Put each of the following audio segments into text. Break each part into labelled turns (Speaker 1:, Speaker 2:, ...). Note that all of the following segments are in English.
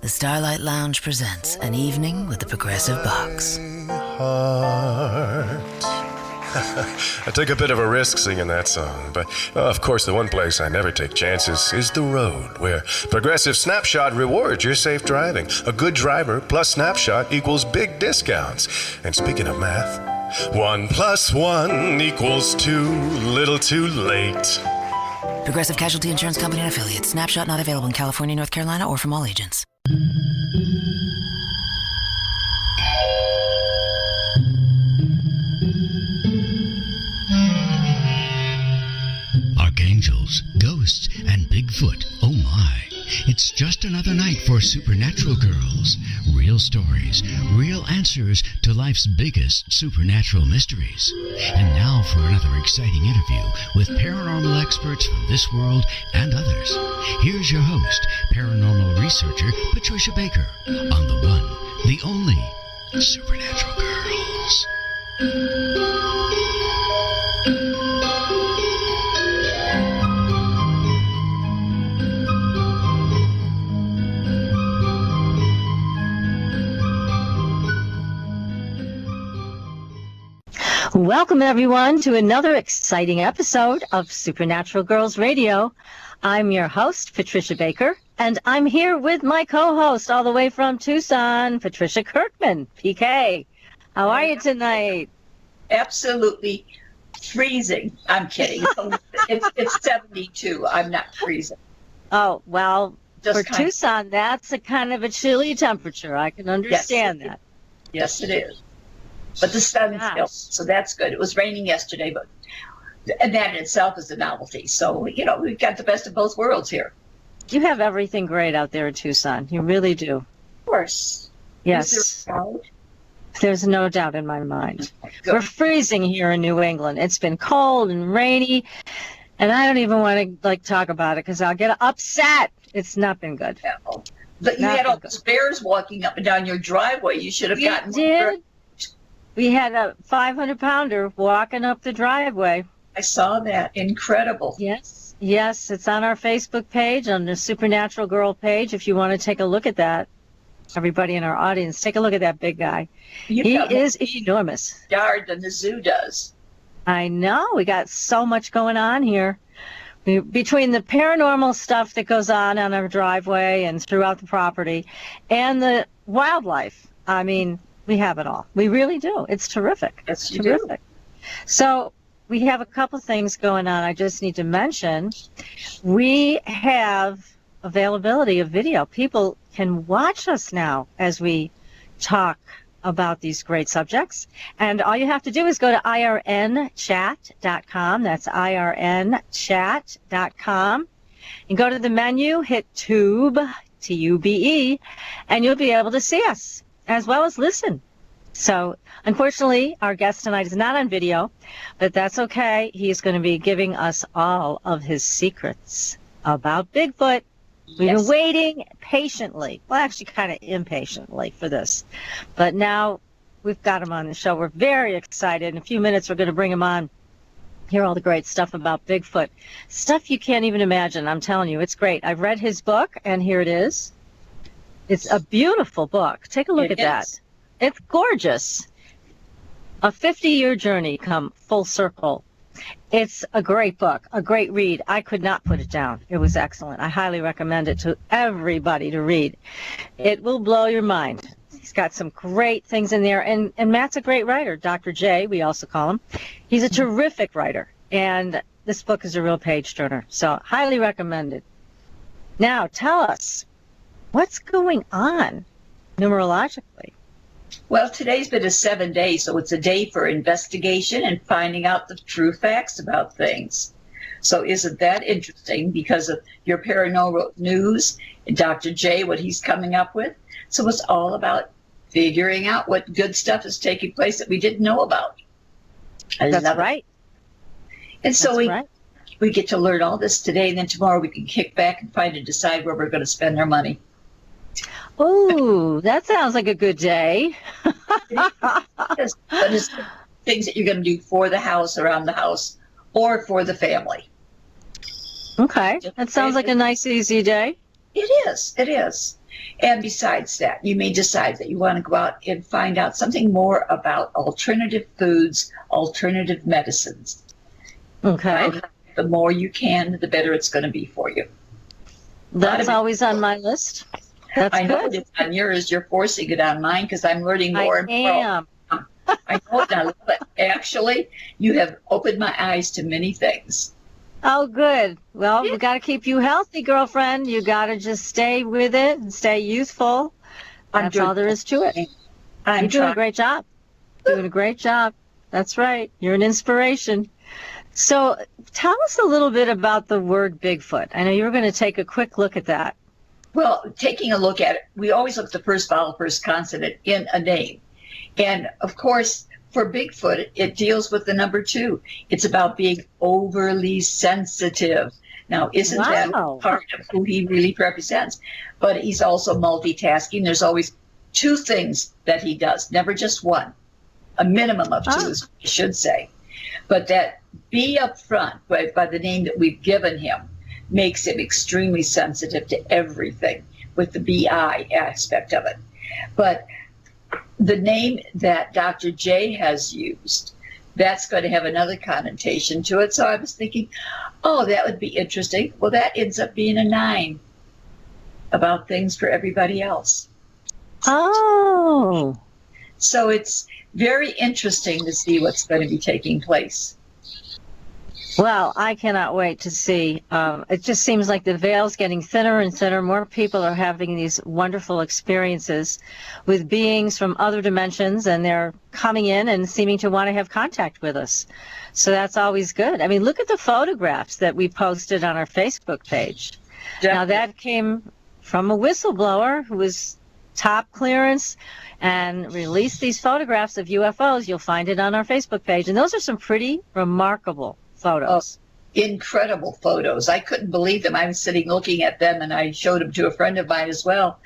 Speaker 1: the Starlight Lounge presents An Evening with the Progressive Box.
Speaker 2: I took a bit of a risk singing that song, but of course the one place I never take chances is the road, where Progressive Snapshot rewards your safe driving. A good driver plus Snapshot equals big discounts. And speaking of math, 1 + 1 = 2, little too late.
Speaker 1: Progressive Casualty Insurance Company and Affiliates. Snapshot not available in California, North Carolina, or from all agents.
Speaker 3: Archangels, ghosts, and Bigfoot. Oh my. It's just another night for Supernatural Girls. Real stories, real answers to life's biggest supernatural mysteries. And now for another exciting interview with paranormal experts from this world and others. Here's your host, paranormal researcher Patricia Baker, on the one, the only Supernatural Girls.
Speaker 4: Welcome, everyone, to another exciting episode of Supernatural Girls Radio. I'm your host, Patricia Baker, and I'm here with my co-host all the way from Tucson, Patricia Kirkman, PK. How are you tonight?
Speaker 5: Absolutely freezing. I'm kidding. It's 72. I'm not freezing.
Speaker 4: Oh, well, just for Tucson, that's a kind of a chilly temperature. I can understand that.
Speaker 5: Yes, it is. But the sun's still, so that's good. It was raining yesterday, and that in itself is a novelty. So, we've got the best of both worlds here.
Speaker 4: You have everything great out there in Tucson. You really do.
Speaker 5: Of course.
Speaker 4: Yes.
Speaker 5: Is there a doubt?
Speaker 4: There's no doubt in my mind.
Speaker 5: Good.
Speaker 4: We're freezing here in New England. It's been cold and rainy, and I don't even want to talk about it because I'll get upset. It's not been good.
Speaker 5: No. But you had all those bears walking up and down your driveway. You should have gotten one.
Speaker 4: Did. We had a 500-pounder walking up the driveway.
Speaker 5: I saw that. Incredible.
Speaker 4: Yes, it's on our Facebook page, on the Supernatural Girl page, if you want to take a look at that. Everybody in our audience, take a look at that big guy. He is enormous.
Speaker 5: Yard than the zoo does.
Speaker 4: I know. We got so much going on here. Between the paranormal stuff that goes on our driveway and throughout the property and the wildlife, I mean, we have it all. We really do. It's terrific.
Speaker 5: It's
Speaker 4: terrific. So we have a couple things going on. I just need to mention we have availability of video. People can watch us now as we talk about these great subjects. And all you have to do is go to irnchat.com. That's irnchat.com. And go to the menu, hit tube, T-U-B-E, and you'll be able to see us as well as listen. So, unfortunately, our guest tonight is not on video, but that's okay. He's going to be giving us all of his secrets about Bigfoot. We've been waiting patiently, well, actually kind of impatiently for this. But now we've got him on the show. We're very excited. In a few minutes, we're going to bring him on, hear all the great stuff about Bigfoot. Stuff you can't even imagine. I'm telling you, it's great. I've read his book, and here it is. It's a beautiful book. Take a look at that. It's gorgeous. A 50-year journey come full circle. It's a great book, a great read. I could not put it down. It was excellent. I highly recommend it to everybody to read. It will blow your mind. He's got some great things in there. And Matt's a great writer. Dr. J, we also call him. He's a terrific writer. And this book is a real page turner. So highly recommended. Now, tell us, what's going on numerologically?
Speaker 5: Well, today's been a 7-day, so it's a day for investigation and finding out the true facts about things. So isn't that interesting because of your paranormal news and Dr. J, what he's coming up with? So it's all about figuring out what good stuff is taking place that we didn't know about.
Speaker 4: That's right.
Speaker 5: And so we get to learn all this today, and then tomorrow we can kick back and decide where we're going to spend our money.
Speaker 4: Oh, that sounds like a good day.
Speaker 5: But it's things that you're going to do for the house, around the house, or for the family.
Speaker 4: Okay. That sounds like a nice, easy day.
Speaker 5: It is. And besides that, you may decide that you want to go out and find out something more about alternative foods, alternative medicines.
Speaker 4: Okay.
Speaker 5: And the more you can, the better it's going to be for you.
Speaker 4: That's always on my list. That's
Speaker 5: I know
Speaker 4: good.
Speaker 5: it's on yours. You're forcing it on mine because I'm learning more and more.
Speaker 4: I am.
Speaker 5: I know it now, but actually, you have opened my eyes to many things.
Speaker 4: Oh, good. Well, we got to keep you healthy, girlfriend. You got to just stay with it and stay youthful. That's all there is to it. You're doing a great job. Doing a great job. That's right. You're an inspiration. So tell us a little bit about the word Bigfoot. I know you were going to take a quick look at that.
Speaker 5: Well, taking a look at it, we always look at the first vowel, first consonant in a name. And, of course, for Bigfoot, it deals with the number 2. It's about being overly sensitive. Now, isn't that part of who he really represents? But he's also multitasking. There's always 2 things that he does, never just one. A minimum of 2 is what you should say. But that be up front by the name that we've given him makes him extremely sensitive to everything with the BI aspect of it. But the name that Dr. J has used, that's going to have another connotation to it. So I was thinking, oh, that would be interesting. Well, that ends up being a 9 about things for everybody else.
Speaker 4: Oh.
Speaker 5: So it's very interesting to see what's going to be taking place.
Speaker 4: Well, I cannot wait to see. It just seems like the veil's getting thinner and thinner. More people are having these wonderful experiences with beings from other dimensions, and they're coming in and seeming to want to have contact with us. So that's always good. I mean, look at the photographs that we posted on our Facebook page. Definitely. Now, that came from a whistleblower who was top clearance and released these photographs of UFOs. You'll find it on our Facebook page. And those are some pretty remarkable photos.
Speaker 5: Oh, incredible photos. I couldn't believe them. I was sitting looking at them, and I showed them to a friend of mine as well.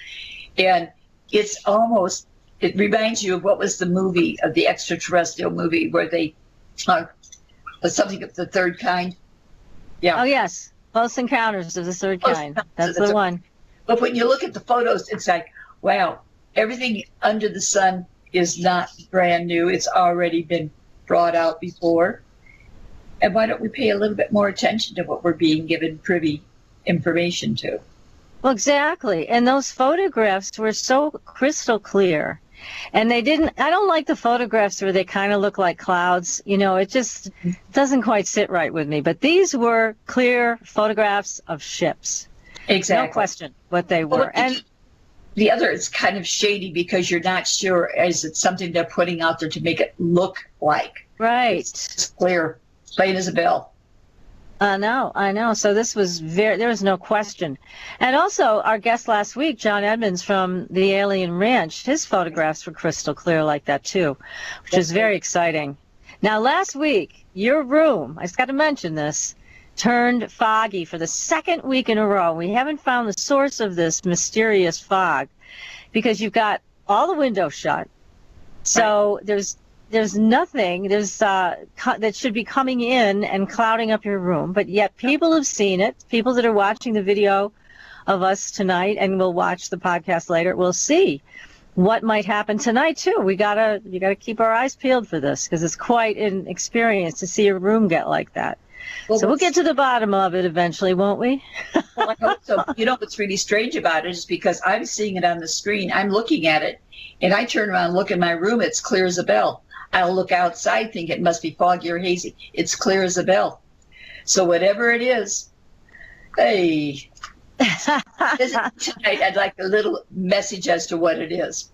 Speaker 5: And it's almost, it reminds you of what was the movie, of the extraterrestrial movie where they, something of the third kind. Yeah.
Speaker 4: Oh, yes. Close Encounters of the Third Kind. That's the one.
Speaker 5: But when you look at the photos, it's like, wow, everything under the sun is not brand new. It's already been brought out before. And why don't we pay a little bit more attention to what we're being given privy information to?
Speaker 4: Well, exactly. And those photographs were so crystal clear. And they didn't, I don't like the photographs where they kind of look like clouds. You know, it just doesn't quite sit right with me. But these were clear photographs of ships.
Speaker 5: Exactly.
Speaker 4: No question what they were.
Speaker 5: Well,
Speaker 4: and
Speaker 5: the other is kind of shady because you're not sure, is it something they're putting out there to make it look like?
Speaker 4: Right.
Speaker 5: It's clear. Plain as a bell.
Speaker 4: I know. So this was there was no question. And also, our guest last week, John Edmonds from the Alien Ranch, his photographs were crystal clear like that too, which is very exciting. Now, last week, your room, I just got to mention this, turned foggy for the 2nd week in a row. We haven't found the source of this mysterious fog because you've got all the windows shut. So there's nothing that should be coming in and clouding up your room, but yet people have seen it. People that are watching the video of us tonight and will watch the podcast later will see what might happen tonight too. You gotta keep our eyes peeled for this because it's quite an experience to see your room get like that. Well, so we'll get to the bottom of it eventually, won't we?
Speaker 5: Well, I hope so. You know what's really strange about it is because I'm seeing it on the screen. I'm looking at it, and I turn around and look in my room. It's clear as a bell. I'll look outside, think it must be foggy or hazy. It's clear as a bell. So whatever it is, hey, tonight I'd like a little message as to what it is.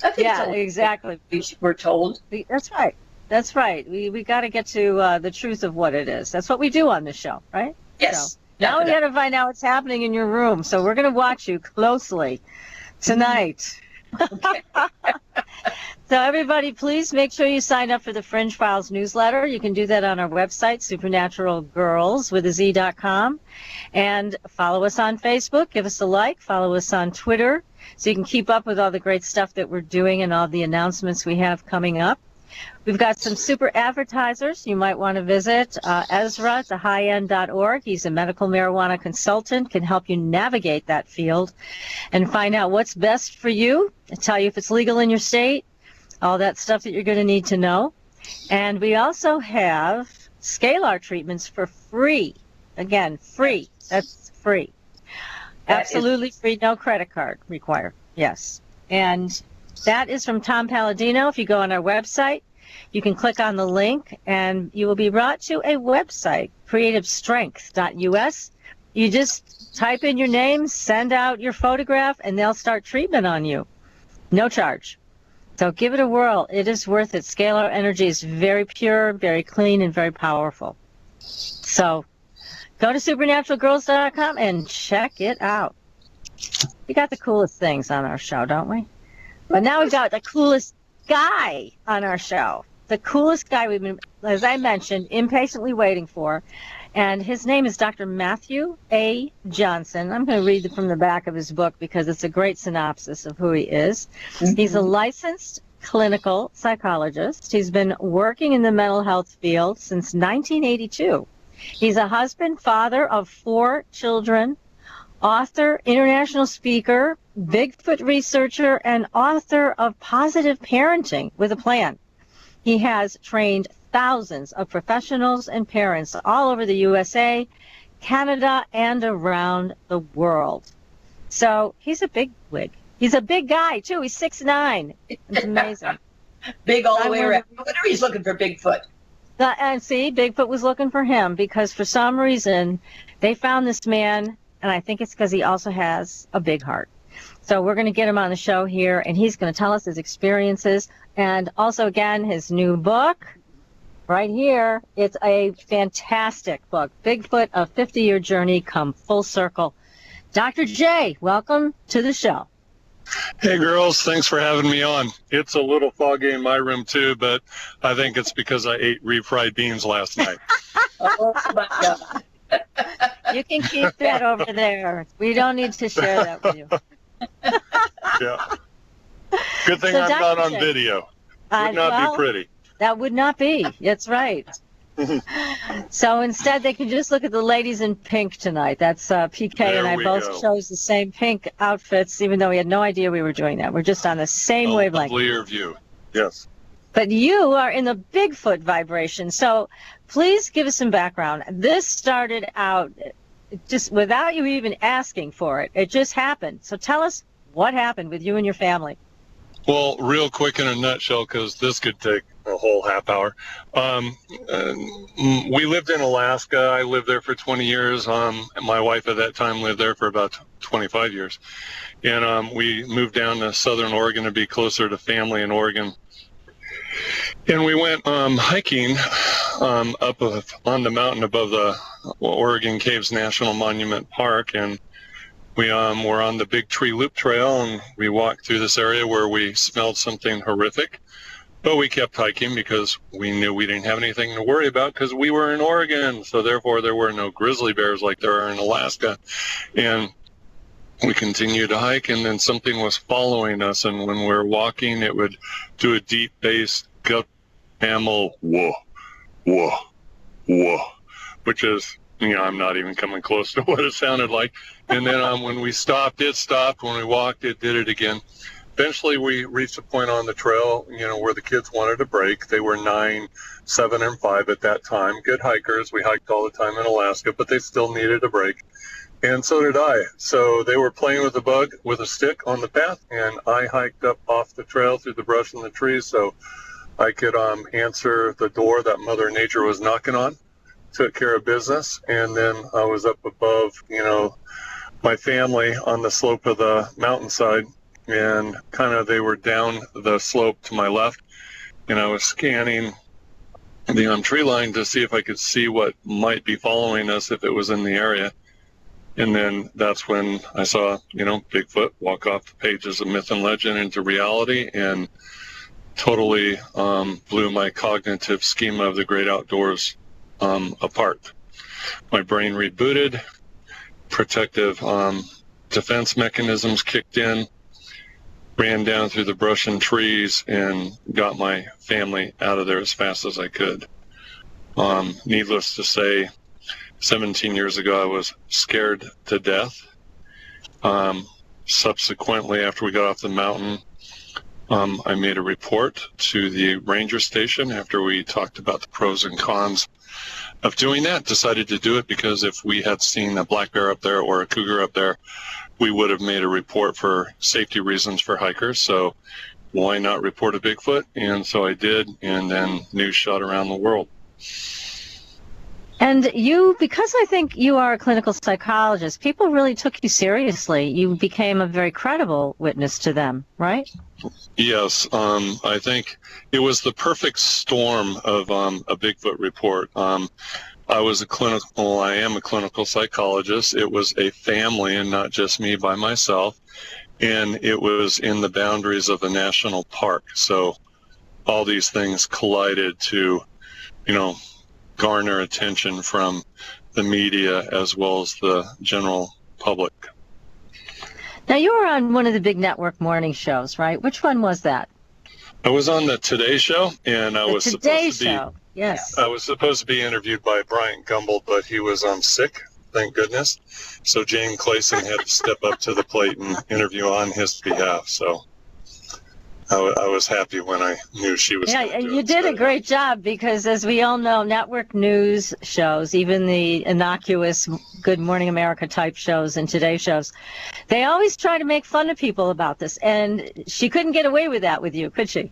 Speaker 5: I think
Speaker 4: exactly.
Speaker 5: We're told.
Speaker 4: That's right. That's right. We got to get to the truth of what it is. That's what we do on this show, right?
Speaker 5: Yes.
Speaker 4: So now we got to find out what's happening in your room. So we're going to watch you closely tonight.
Speaker 5: Okay.
Speaker 4: So everybody, please make sure you sign up for the Fringe Files newsletter. You can do that on our website, supernaturalgirls.com. And follow us on Facebook. Give us a like. Follow us on Twitter so you can keep up with all the great stuff that we're doing and all the announcements we have coming up. We've got some super advertisers you might want to visit. Ezra at thehighendorg. He's a medical marijuana consultant, can help you navigate that field and find out what's best for you, tell you if it's legal in your state, all that stuff that you're going to need to know. And we also have scalar treatments for free. Again, free. That's free. Absolutely free, no credit card required. Yes. And that is from Tom Palladino. If you go on our website, you can click on the link and you will be brought to a website, creativestrength.us. You just type in your name, send out your photograph, and they'll start treatment on you. No charge. So give it a whirl. It is worth it. Scalar energy is very pure, very clean, and very powerful. So go to supernaturalgirls.com and check it out. We got the coolest things on our show, don't we? But now we've got the coolest guy on our show. The coolest guy we've been, as I mentioned, impatiently waiting for. And his name is Dr. Matthew A. Johnson. I'm going to read from the back of his book because it's a great synopsis of who he is. Mm-hmm. He's a licensed clinical psychologist. He's been working in the mental health field since 1982. He's a husband, father of 4 children, author, international speaker, Bigfoot researcher, and author of Positive Parenting with a Plan. He has trained thousands of professionals and parents all over the USA, Canada, and around the world. So he's a big wig. He's a big guy, too. He's 6'9". It's amazing.
Speaker 5: Big all the way around. No wonder he's looking for Bigfoot.
Speaker 4: And see, Bigfoot was looking for him because for some reason they found this man, and I think it's because he also has a big heart. So we're going to get him on the show here, and he's going to tell us his experiences. And also, again, his new book right here. It's a fantastic book, Bigfoot, A 50-Year Journey Come Full Circle. Dr. J, welcome to the show.
Speaker 6: Hey, girls. Thanks for having me on. It's a little foggy in my room, too, but I think it's because I ate refried beans last night.
Speaker 5: Oh, my God.
Speaker 4: You can keep that over there. We don't need to share that with you.
Speaker 6: Yeah. Good thing I'm not on video. Would not be pretty.
Speaker 4: That would not be. That's right. So instead, they can just look at the ladies in pink tonight. That's PK and I both chose the same pink outfits, even though we had no idea we were doing that. We're just on the same wavelength.
Speaker 6: Clear view. Yes.
Speaker 4: But you are in the Bigfoot vibration. So please give us some background. This started out just without you even asking for it. It just happened. So tell us what happened with you and your family.
Speaker 6: Well, real quick in a nutshell, because this could take a whole half hour. We lived in Alaska. I lived there for 20 years. My wife at that time lived there for about 25 years. And we moved down to Southern Oregon to be closer to family in Oregon. And we went hiking up on the mountain above the Oregon Caves National Monument Park, and we were on the Big Tree Loop Trail, and we walked through this area where we smelled something horrific. But we kept hiking because we knew we didn't have anything to worry about because we were in Oregon. So therefore, there were no grizzly bears like there are in Alaska. And we continued to hike, and then something was following us. And when we were walking, it would do a deep bass gut mammal, whoa, whoa, whoa, which is, I'm not even coming close to what it sounded like. And then when we stopped, it stopped. When we walked, it did it again. Eventually, we reached a point on the trail, where the kids wanted a break. They were 9, 7, and 5 at that time. Good hikers. We hiked all the time in Alaska, but they still needed a break. And so did I. So they were playing with a bug with a stick on the path, and I hiked up off the trail through the brush and the trees so I could answer the door that Mother Nature was knocking on. Took care of business, and then I was up above, my family on the slope of the mountainside, and they were down the slope to my left, and I was scanning the tree line to see if I could see what might be following us if it was in the area. And then that's when I saw, Bigfoot walk off the pages of myth and legend into reality, and totally blew my cognitive schema of the great outdoors apart. My brain rebooted, protective defense mechanisms kicked in, ran down through the brush and trees and got my family out of there as fast as I could. Needless to say, 17 years ago, I was scared to death. Subsequently, after we got off the mountain, I made a report to the ranger station after we talked about the pros and cons of doing that. Decided to do it because if we had seen a black bear up there or a cougar up there, we would have made a report for safety reasons for hikers. So why not report a Bigfoot? And so I did, and then news shot around the world.
Speaker 4: And you, because I think you are a clinical psychologist, people really took you seriously. You became a very credible witness to them, right?
Speaker 6: Yes, I think it was the perfect storm of a Bigfoot report. I am a clinical psychologist. It was a family and not just me by myself. And it was in the boundaries of the national park. So all these things collided to, garner attention from the media as well as the general public.
Speaker 4: Now, you were on one of the big network morning shows, right? Which one was that?
Speaker 6: I was on the Today Show, and I was supposed to be interviewed by Brian Gumbel, but he was sick, thank goodness. So Jane Clayson had to step up to the plate and interview on his behalf. So I was happy when I knew she was. Yeah,
Speaker 4: you did a great job because, as we all know, network news shows, even the innocuous Good Morning America type shows and Today shows, they always try to make fun of people about this. And she couldn't get away with that with you, could she?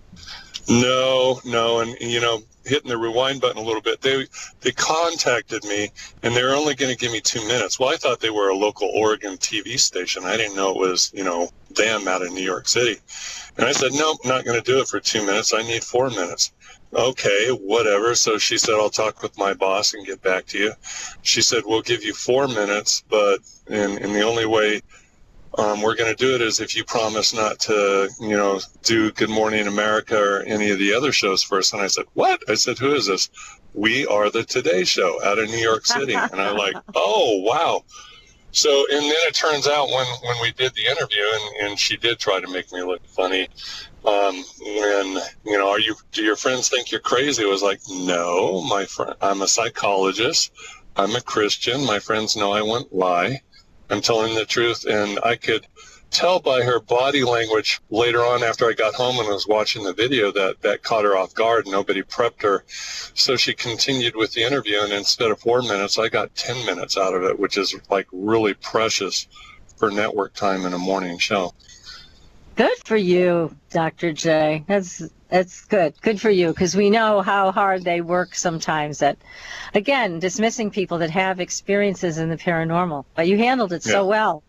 Speaker 6: No. And, hitting the rewind button a little bit, they contacted me, and they were only going to give me 2 minutes. Well, I thought they were a local Oregon TV station. I didn't know it was, them out of New York City. And I said, nope, not going to do it for 2 minutes. I need 4 minutes. Okay, whatever. So she said, I'll talk with my boss and get back to you. She said, we'll give you 4 minutes, but and the only way we're going to do it is if you promise not to, do Good Morning America or any of the other shows first. And I said, what? I said, who is this? We are the Today Show out of New York City. And I'm like, oh, wow. So, and then it turns out when we did the interview, and she did try to make me look funny, do your friends think you're crazy? I was like, no, I'm a psychologist. I'm a Christian. My friends know I won't lie. I'm telling the truth. And I could tell by her body language later on after I got home and was watching the video that caught her off guard. Nobody prepped her. So she continued with the interview, and instead of 4 minutes, I got 10 minutes out of it, which is like really precious for network time in a morning show.
Speaker 4: Good for you, Dr. J. That's good. Good for you, because we know how hard they work sometimes at, again, dismissing people that have experiences in the paranormal. But you handled it so well.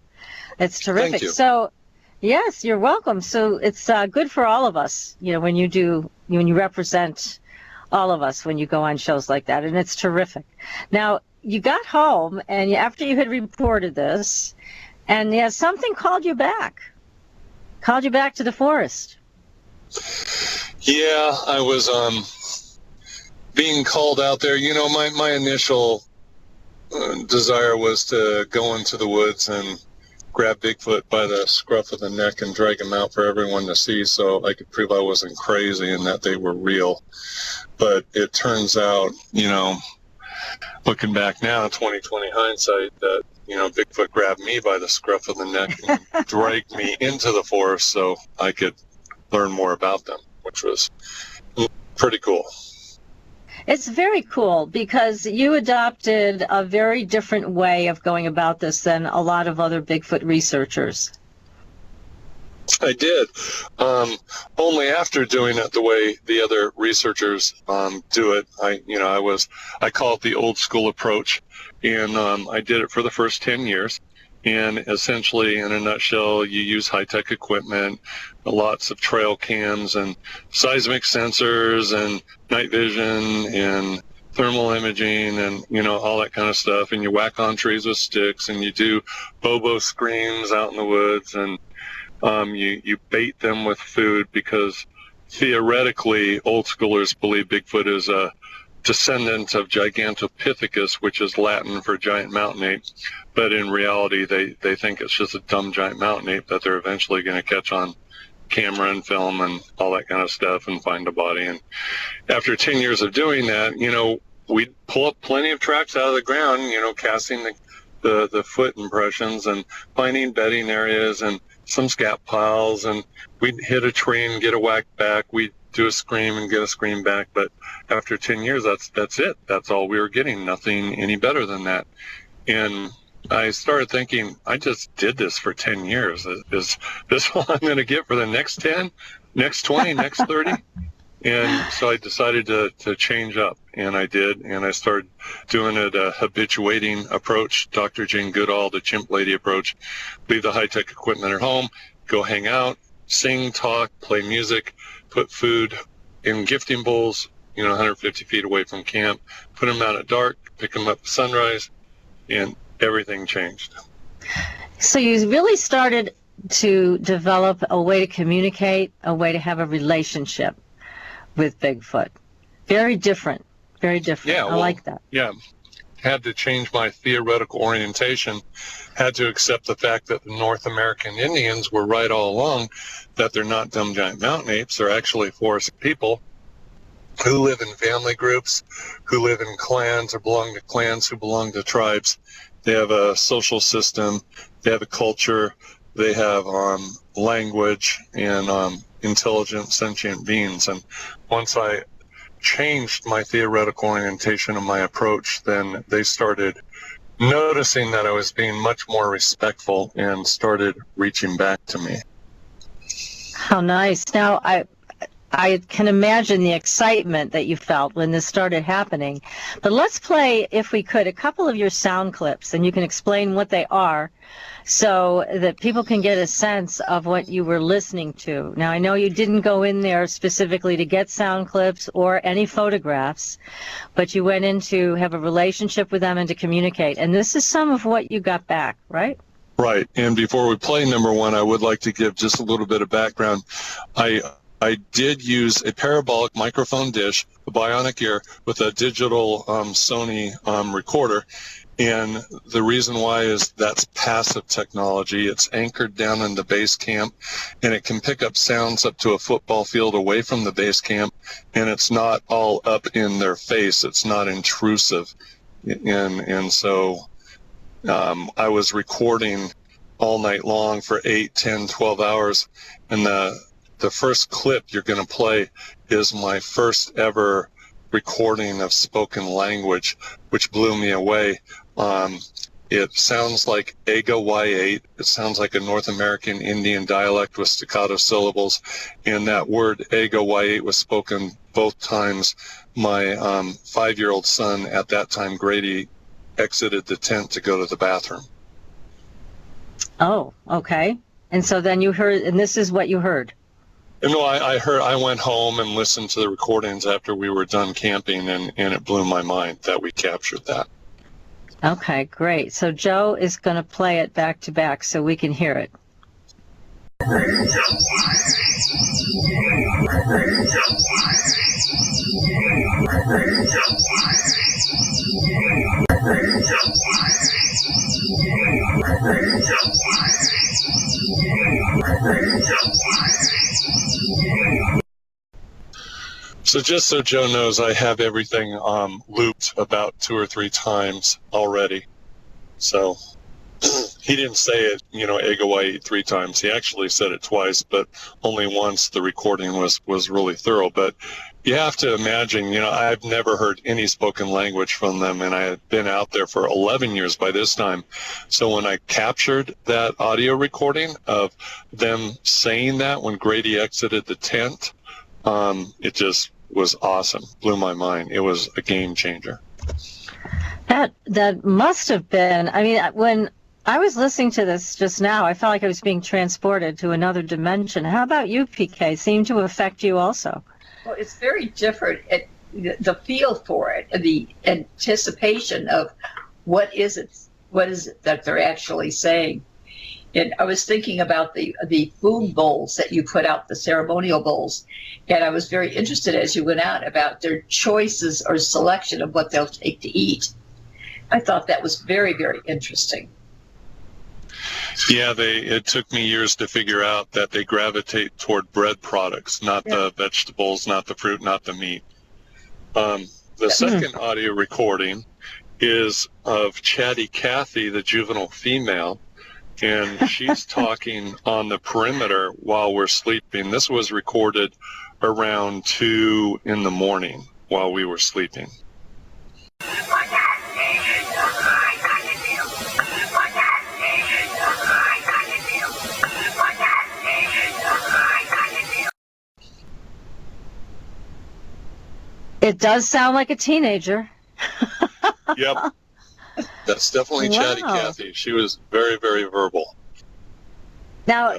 Speaker 4: It's terrific.
Speaker 6: Thank you.
Speaker 4: So, yes, you're welcome. So it's good for all of us, when you represent all of us when you go on shows like that, and it's terrific. Now, you got home, and after you had reported this, and something called you back to the forest.
Speaker 6: Yeah, I was being called out there. My initial desire was to go into the woods and grab Bigfoot by the scruff of the neck and drag him out for everyone to see so I could prove I wasn't crazy and that they were real. But it turns out, looking back now, 2020 hindsight, that, Bigfoot grabbed me by the scruff of the neck and dragged me into the forest so I could learn more about them, which was pretty cool.
Speaker 4: It's very cool because you adopted a very different way of going about this than a lot of other Bigfoot researchers.
Speaker 6: I did. Only after doing it the way the other researchers do it. I call it the old school approach, and I did it for the first 10 years. And essentially, in a nutshell, you use high-tech equipment, lots of trail cams and seismic sensors and night vision and thermal imaging and, all that kind of stuff. And you whack on trees with sticks and you do bobo screams out in the woods, and you bait them with food because theoretically, old schoolers believe Bigfoot is a descendant of Gigantopithecus, which is Latin for giant mountain ape. But in reality, they think it's just a dumb giant mountain ape that they're eventually going to catch on camera and film and all that kind of stuff and find a body. And after 10 years of doing that, we'd pull up plenty of tracks out of the ground, casting the foot impressions and finding bedding areas and some scat piles, and we'd hit a tree and get a whack back. We'd do a scream and get a scream back. But after 10 years, that's it. That's all we were getting. Nothing any better than that. And I started thinking, I just did this for 10 years. Is this all I'm going to get for the next 10, next 20, next 30? And so I decided to change up, and I did, and I started doing it a habituating approach, Dr. Jane Goodall, the chimp lady approach. Leave the high-tech equipment at home, go hang out, sing, talk, play music, put food in gifting bowls, 150 feet away from camp, put them out at dark, pick them up at sunrise, and everything changed.
Speaker 4: So you really started to develop a way to communicate, a way to have a relationship with Bigfoot. Very different. Very different.
Speaker 6: Yeah,
Speaker 4: I like that.
Speaker 6: Yeah. Had to change my theoretical orientation, had to accept the fact that the North American Indians were right all along, that they're not dumb giant mountain apes. They're actually forest people who live in family groups, who live in clans or belong to clans, who belong to tribes. They have a social system, they have a culture, they have language, and intelligent, sentient beings. And once I changed my theoretical orientation and my approach, then they started noticing that I was being much more respectful and started reaching back to me.
Speaker 4: How nice. Now, I can imagine the excitement that you felt when this started happening. But let's play, if we could, a couple of your sound clips, and you can explain what they are so that people can get a sense of what you were listening to. Now, I know you didn't go in there specifically to get sound clips or any photographs, but you went in to have a relationship with them and to communicate. And this is some of what you got back, right?
Speaker 6: Right. And before we play number one, I would like to give just a little bit of background. I did use a parabolic microphone dish, a bionic ear, with a digital Sony recorder. And the reason why is that's passive technology. It's anchored down in the base camp, and it can pick up sounds up to a football field away from the base camp, and it's not all up in their face. It's not intrusive. And so I was recording all night long for 8, 10, 12 hours, and the first clip you're going to play is my first ever recording of spoken language, which blew me away. It sounds like Aga Y8. It sounds like a North American Indian dialect with staccato syllables. And that word Aga Y8 was spoken both times. My 5-year-old son at that time, Grady, exited the tent to go to the bathroom.
Speaker 4: Oh, okay. And so then you heard, and this is what you heard.
Speaker 6: No, I went home and listened to the recordings after we were done camping, and it blew my mind that we captured that.
Speaker 4: Okay, great. So Joe is going to play it back to back so we can hear it.
Speaker 6: So just so Joe knows, I have everything looped about 2 or 3 times already. So he didn't say it, Aga Y8 3 times. He actually said it twice, but only once. The recording was really thorough. But you have to imagine, I've never heard any spoken language from them, and I had been out there for 11 years by this time. So when I captured that audio recording of them saying that when Grady exited the tent, it just was awesome. Blew my mind. It was a game changer.
Speaker 4: That must have been, when I was listening to this just now, I felt like I was being transported to another dimension. How about you, PK? Seemed to affect you also.
Speaker 5: Well, it's very different. The feel for it, the anticipation of what is it that they're actually saying. And I was thinking about the food bowls that you put out, the ceremonial bowls, and I was very interested as you went out about their choices or selection of what they'll take to eat. I thought that was very, very interesting.
Speaker 6: Yeah, it took me years to figure out that they gravitate toward bread products, not the vegetables, not the fruit, not the meat. The second audio recording is of Chatty Cathy, the juvenile female, and she's talking on the perimeter while we're sleeping. This was recorded around 2 in the morning while we were sleeping.
Speaker 4: It does sound like a teenager.
Speaker 6: Yep. That's definitely Chatty Cathy. She was very, very verbal.
Speaker 4: Now,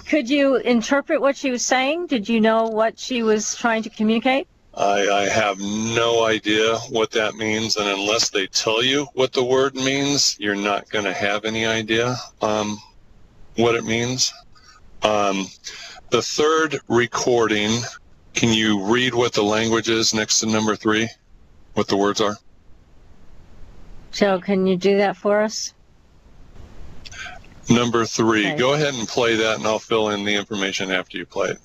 Speaker 4: could you interpret what she was saying? Did you know what she was trying to communicate?
Speaker 6: I have no idea what that means, and unless they tell you what the word means, you're not going to have any idea what it means. The third recording, can you read what the language is next to number 3? What the words are?
Speaker 4: Joe, can you do that for us?
Speaker 6: Number 3.
Speaker 4: Okay.
Speaker 6: Go ahead and play that, and I'll fill in the information after you play it.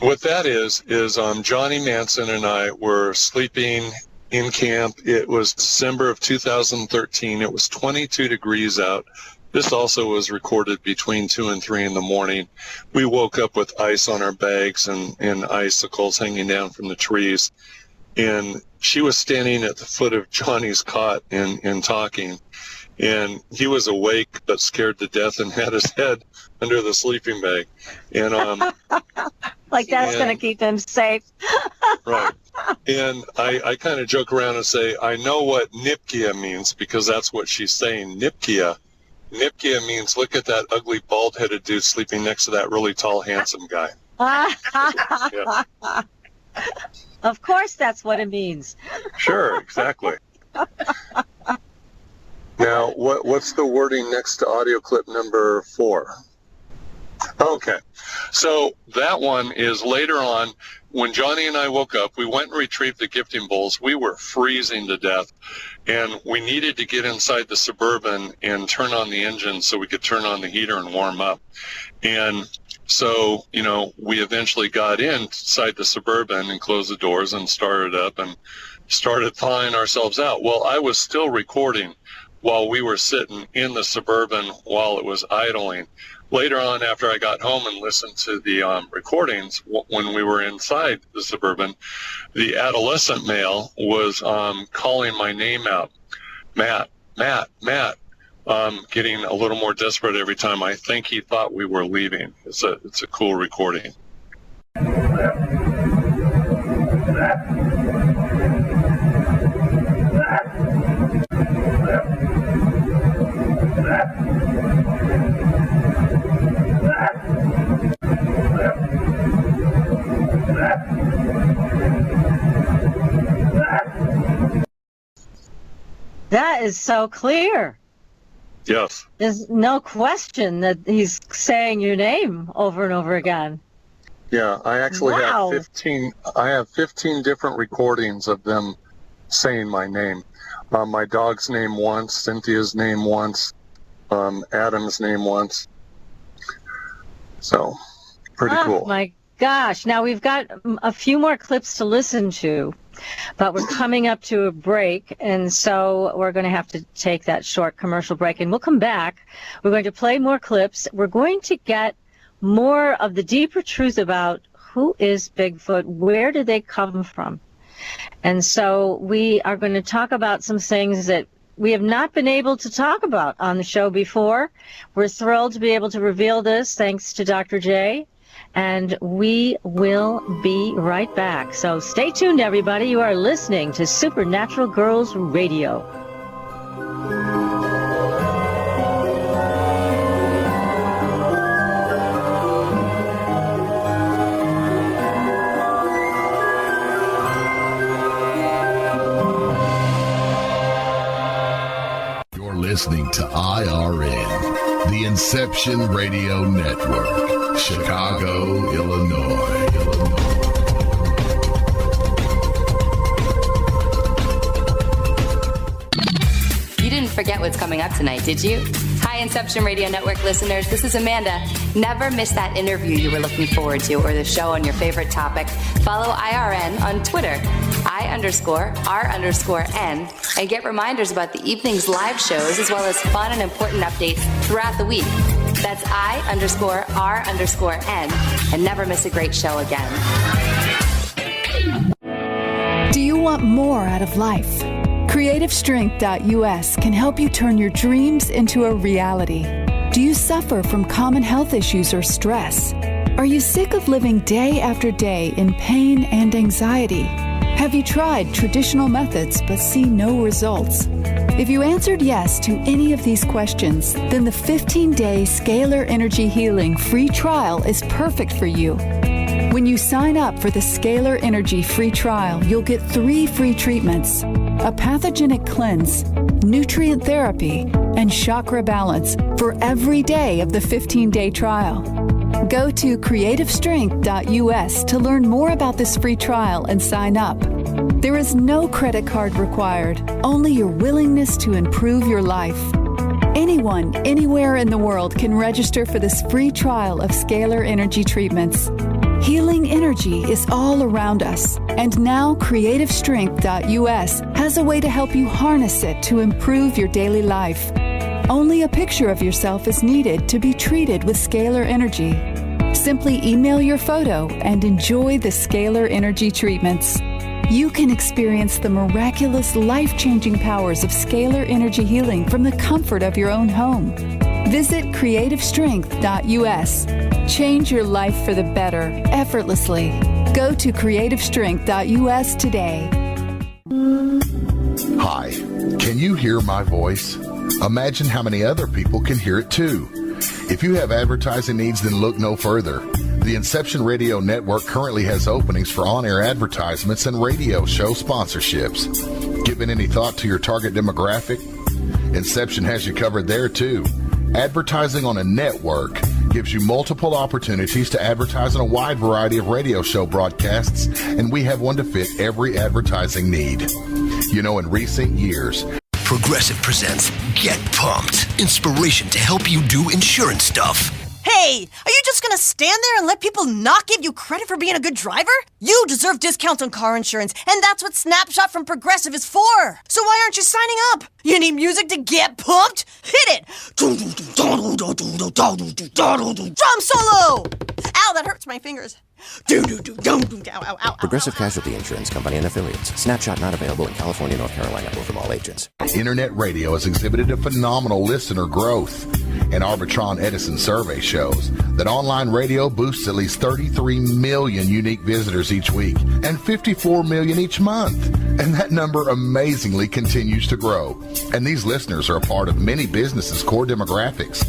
Speaker 6: What that is Johnny Manson and I were sleeping in camp. It was December of 2013. It was 22 degrees out. This also was recorded between 2 and 3 in the morning. We woke up with ice on our bags and icicles hanging down from the trees. And she was standing at the foot of Johnny's cot and talking. And he was awake but scared to death and had his head under the sleeping bag. And
Speaker 4: Like that's going to keep him safe.
Speaker 6: Right. And I kind of joke around and say, I know what Nipkia means, because that's what she's saying. Nipkia. Nipkia means, look at that ugly bald-headed dude sleeping next to that really tall, handsome guy. Yeah.
Speaker 4: Of course that's what it means.
Speaker 6: Sure, exactly. Now, what's the wording next to audio clip number 4? Okay, so that one is later on. When Johnny and I woke up, we went and retrieved the gifting bowls. We were freezing to death, and we needed to get inside the Suburban and turn on the engine so we could turn on the heater and warm up. And so, we eventually got inside the Suburban and closed the doors and started up and started thawing ourselves out. Well, I was still recording while we were sitting in the Suburban while it was idling. Later on, after I got home and listened to the recordings, when we were inside the Suburban, the adolescent male was calling my name out. Matt, Matt, Matt. Getting a little more desperate every time. I think he thought we were leaving. It's a cool recording.
Speaker 4: That is so clear.
Speaker 6: Yes.
Speaker 4: There's no question that he's saying your name over and over again.
Speaker 6: Yeah, I actually
Speaker 4: Wow.
Speaker 6: have 15. I have 15 different recordings of them saying my name. My dog's name once, Cynthia's name once, Adam's name once. So, pretty cool.
Speaker 4: Oh my gosh. Now we've got a few more clips to listen to, but we're coming up to a break, and so we're going to have to take that short commercial break, and we'll come back. We're going to play more clips. We're going to get more of the deeper truth about who is Bigfoot, where do they come from. And so we are going to talk about some things that we have not been able to talk about on the show before. We're thrilled to be able to reveal this thanks to Dr. J. And we will be right back. So stay tuned, everybody. You are listening to Supernatural Girls Radio.
Speaker 7: listening to IRN, the Inception Radio Network, Chicago, Illinois.
Speaker 8: You didn't forget what's coming up tonight, did you? Hi, Inception Radio Network listeners. This is Amanda. Never miss that interview you were looking forward to or the show on your favorite topic. Follow IRN on Twitter, I_R_N, and get reminders about the evening's live shows as well as fun and important updates throughout the week. That's I_R_N, and never miss a great show again.
Speaker 9: Do you want more out of life? CreativeStrength.us can help you turn your dreams into a reality. Do you suffer from common health issues or stress? Are you sick of living day after day in pain and anxiety? Have you tried traditional methods but see no results? If you answered yes to any of these questions, then the 15-day Scalar Energy Healing free trial is perfect for you. When you sign up for the Scalar Energy free trial, you'll get 3 free treatments: a pathogenic cleanse, nutrient therapy, and chakra balance for every day of the 15-day trial. Go to CreativeStrength.us to learn more about this free trial and sign up. There is no credit card required, only your willingness to improve your life. Anyone, anywhere in the world can register for this free trial of Scalar Energy treatments. Healing energy is all around us, and now CreativeStrength.us has a way to help you harness it to improve your daily life. Only a picture of yourself is needed to be treated with Scalar Energy. Simply email your photo and enjoy the Scalar Energy treatments. You can experience the miraculous, life-changing powers of Scalar Energy Healing from the comfort of your own home. Visit CreativeStrength.us. Change your life for the better, effortlessly. Go to CreativeStrength.us today.
Speaker 7: Hi, can you hear my voice? Imagine how many other people can hear it too. If you have advertising needs, then look no further. The Inception Radio Network currently has openings for on-air advertisements and radio show sponsorships. Given any thought to your target demographic? Inception has you covered there too. Advertising on a network gives you multiple opportunities to advertise on a wide variety of radio show broadcasts, and we have one to fit every advertising need. You know, in recent years,
Speaker 10: Progressive presents Get Pumped. Inspiration to help you do insurance stuff.
Speaker 11: Hey, are you just gonna stand there and let people not give you credit for being a good driver? You deserve discounts on car insurance, and that's what Snapshot from Progressive is for. So why aren't you signing up? You need music to get pumped? Hit it! Drum solo! Ow, that hurts my fingers.
Speaker 12: Progressive Casualty Insurance Company and Affiliates. Snapshot not available in California, North Carolina, or from all agents.
Speaker 7: Internet radio has exhibited a phenomenal listener growth. An Arbitron Edison survey shows that online radio boosts at least 33 million unique visitors each week and 54 million each month. And that number amazingly continues to grow. And these listeners are a part of many businesses' core demographics.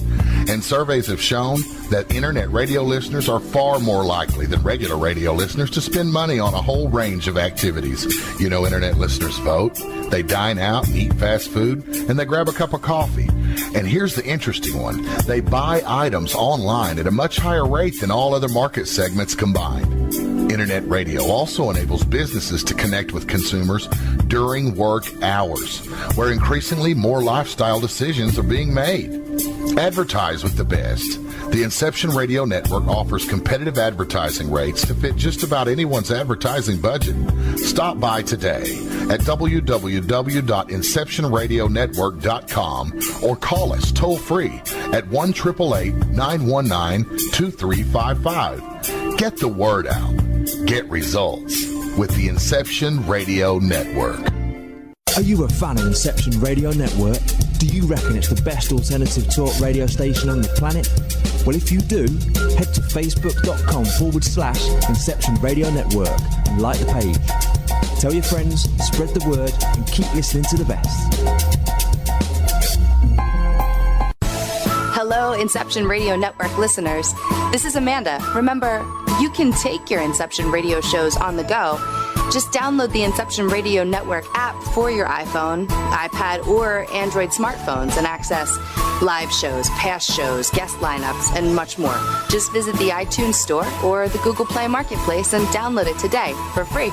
Speaker 7: And surveys have shown that internet radio listeners are far more likely than regular radio listeners to spend money on a whole range of activities. You know, internet listeners vote, they dine out and eat fast food, and they grab a cup of coffee. And here's the interesting one. They buy items online at a much higher rate than all other market segments combined. Internet radio also enables businesses to connect with consumers during work hours, where increasingly more lifestyle decisions are being made. Advertise with the best. The Inception Radio Network offers competitive advertising rates to fit just about anyone's advertising budget. Stop by today at www.inceptionradionetwork.com or call us toll-free at 1-888-919-2355. Get the word out. Get results with the Inception Radio Network.
Speaker 13: Are you a fan of Inception Radio Network? Do you reckon it's the best alternative talk radio station on the planet? Well, if you do, head to facebook.com/Inception Radio Network and like the page. Tell your friends, spread the word, and keep listening to the best.
Speaker 8: Hello, Inception Radio Network listeners. This is Amanda. Remember, you can take your Inception radio shows on the go Just download the Inception Radio Network app for your iPhone, iPad, or Android smartphones and access live shows, past shows, guest lineups, and much more. Just visit the iTunes Store or the Google Play Marketplace and download it today for free.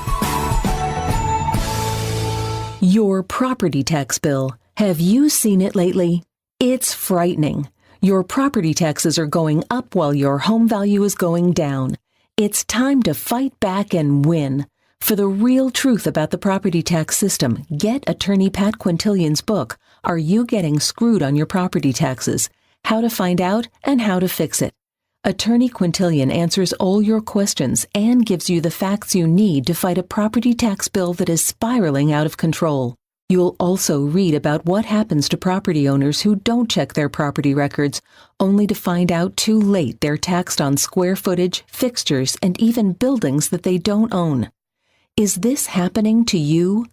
Speaker 14: Your property tax bill. Have you seen it lately? It's frightening. Your property taxes are going up while your home value is going down. It's time to fight back and win. For the real truth about the property tax system, get attorney Pat Quintilian's book, Are You Getting Screwed on Your Property Taxes? How to Find Out and How to Fix It. Attorney Quintilian answers all your questions and gives you the facts you need to fight a property tax bill that is spiraling out of control. You'll also read about what happens to property owners who don't check their property records, only to find out too late they're taxed on square footage, fixtures, and even buildings that they don't own. Is this happening to you?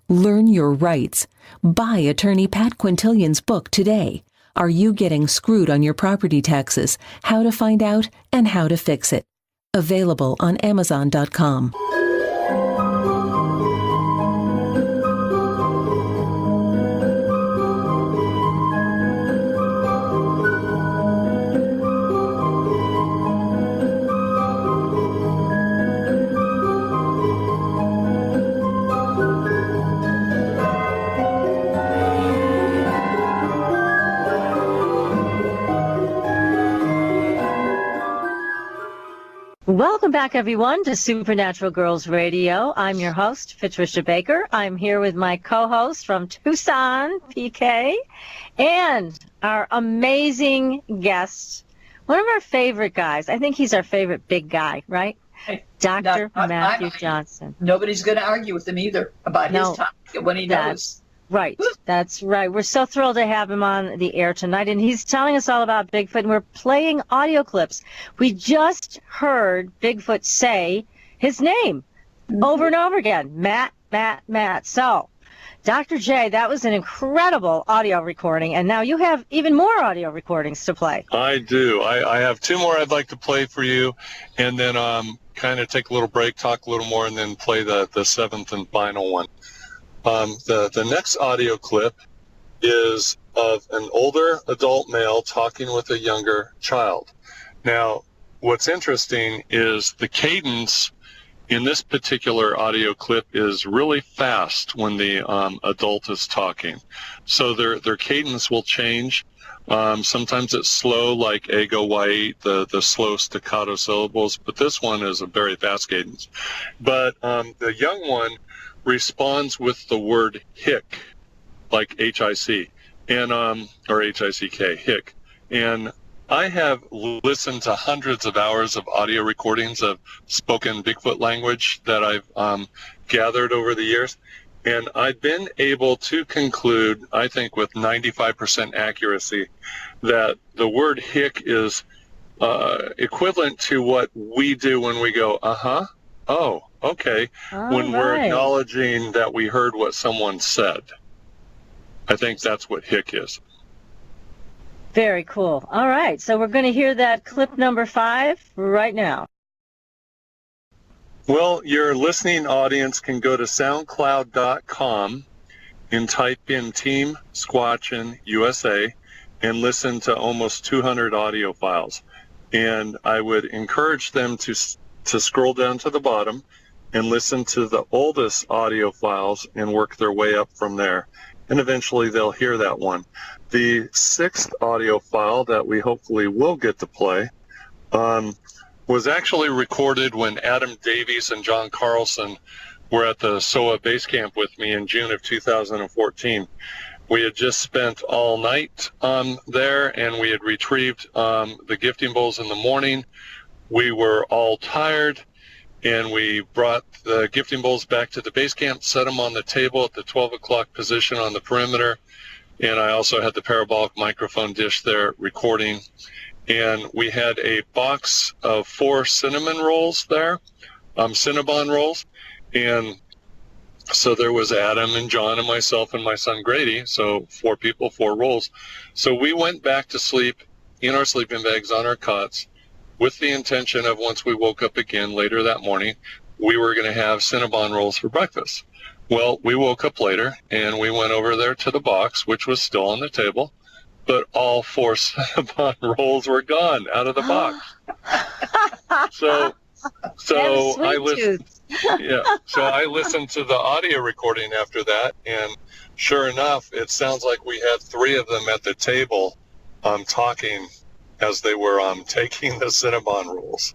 Speaker 14: Learn your rights. Buy attorney Pat Quintilian's book today. Are You Getting Screwed on Your Property Taxes? How to Find Out and How to Fix It. Available on Amazon.com.
Speaker 4: Welcome back, everyone, to Supernatural Girls Radio. I'm your host, Patricia Baker. I'm here with my co-host from Tucson, PK, and our amazing guest, one of our favorite guys. I think he's our favorite big guy, right? Dr. Matthew Johnson.
Speaker 5: Nobody's going to argue with him either about his topic when he knows.
Speaker 4: Right. That's right. We're so thrilled to have him on the air tonight, and he's telling us all about Bigfoot, and we're playing audio clips. We just heard Bigfoot say his name over and over again, Matt, Matt, Matt. So, Dr. J, that was an incredible audio recording, and now you have even more audio recordings to play.
Speaker 6: I do. I have two more I'd like to play for you, and then kind of take a little break, talk a little more, and then play the seventh and final one. The next audio clip is of an older adult male talking with a younger child. Now, what's interesting is the cadence in this particular audio clip is really fast when the adult is talking. So their cadence will change. Sometimes it's slow, like ego white, the slow staccato syllables, but this one is a very fast cadence. But the young one responds with the word hick, like H-I-C, and or H-I-C-K, hick. And I have listened to hundreds of hours of audio recordings of spoken Bigfoot language that I've gathered over the years, and I've been able to conclude, I think with 95% accuracy, that the word hick is equivalent to what we do when we go, uh-huh, oh, okay, when we're acknowledging that we heard what someone said. I think that's what hick is.
Speaker 4: Very cool. All right, so we're going to hear that clip number 5 right now.
Speaker 6: Well, your listening audience can go to soundcloud.com and type in Team Squatchin USA and listen to almost 200 audio files. And I would encourage them to scroll down to the bottom and listen to the oldest audio files and work their way up from there. And eventually they'll hear that one. The 6th audio file that we hopefully will get to play was actually recorded when Adam Davies and John Carlson were at the SOA base camp with me in June of 2014. We had just spent all night there, and we had retrieved the gifting bowls in the morning. We were all tired, and we brought the gifting bowls back to the base camp, set them on the table at the 12 o'clock position on the perimeter, and I also had the parabolic microphone dish there recording. And we had a box of 4 cinnamon rolls there, Cinnabon rolls, and so there was Adam and John and myself and my son Grady, so 4 people, 4 rolls. So we went back to sleep in our sleeping bags on our cots, with the intention of once we woke up again later that morning, we were going to have Cinnabon rolls for breakfast. Well, we woke up later, and we went over there to the box, which was still on the table, but all 4 Cinnabon rolls were gone out of the box. So I listened. Yeah. So I listened to the audio recording after that, and sure enough, it sounds like we had 3 of them at the table, talking as they were taking the Cinnabon rolls.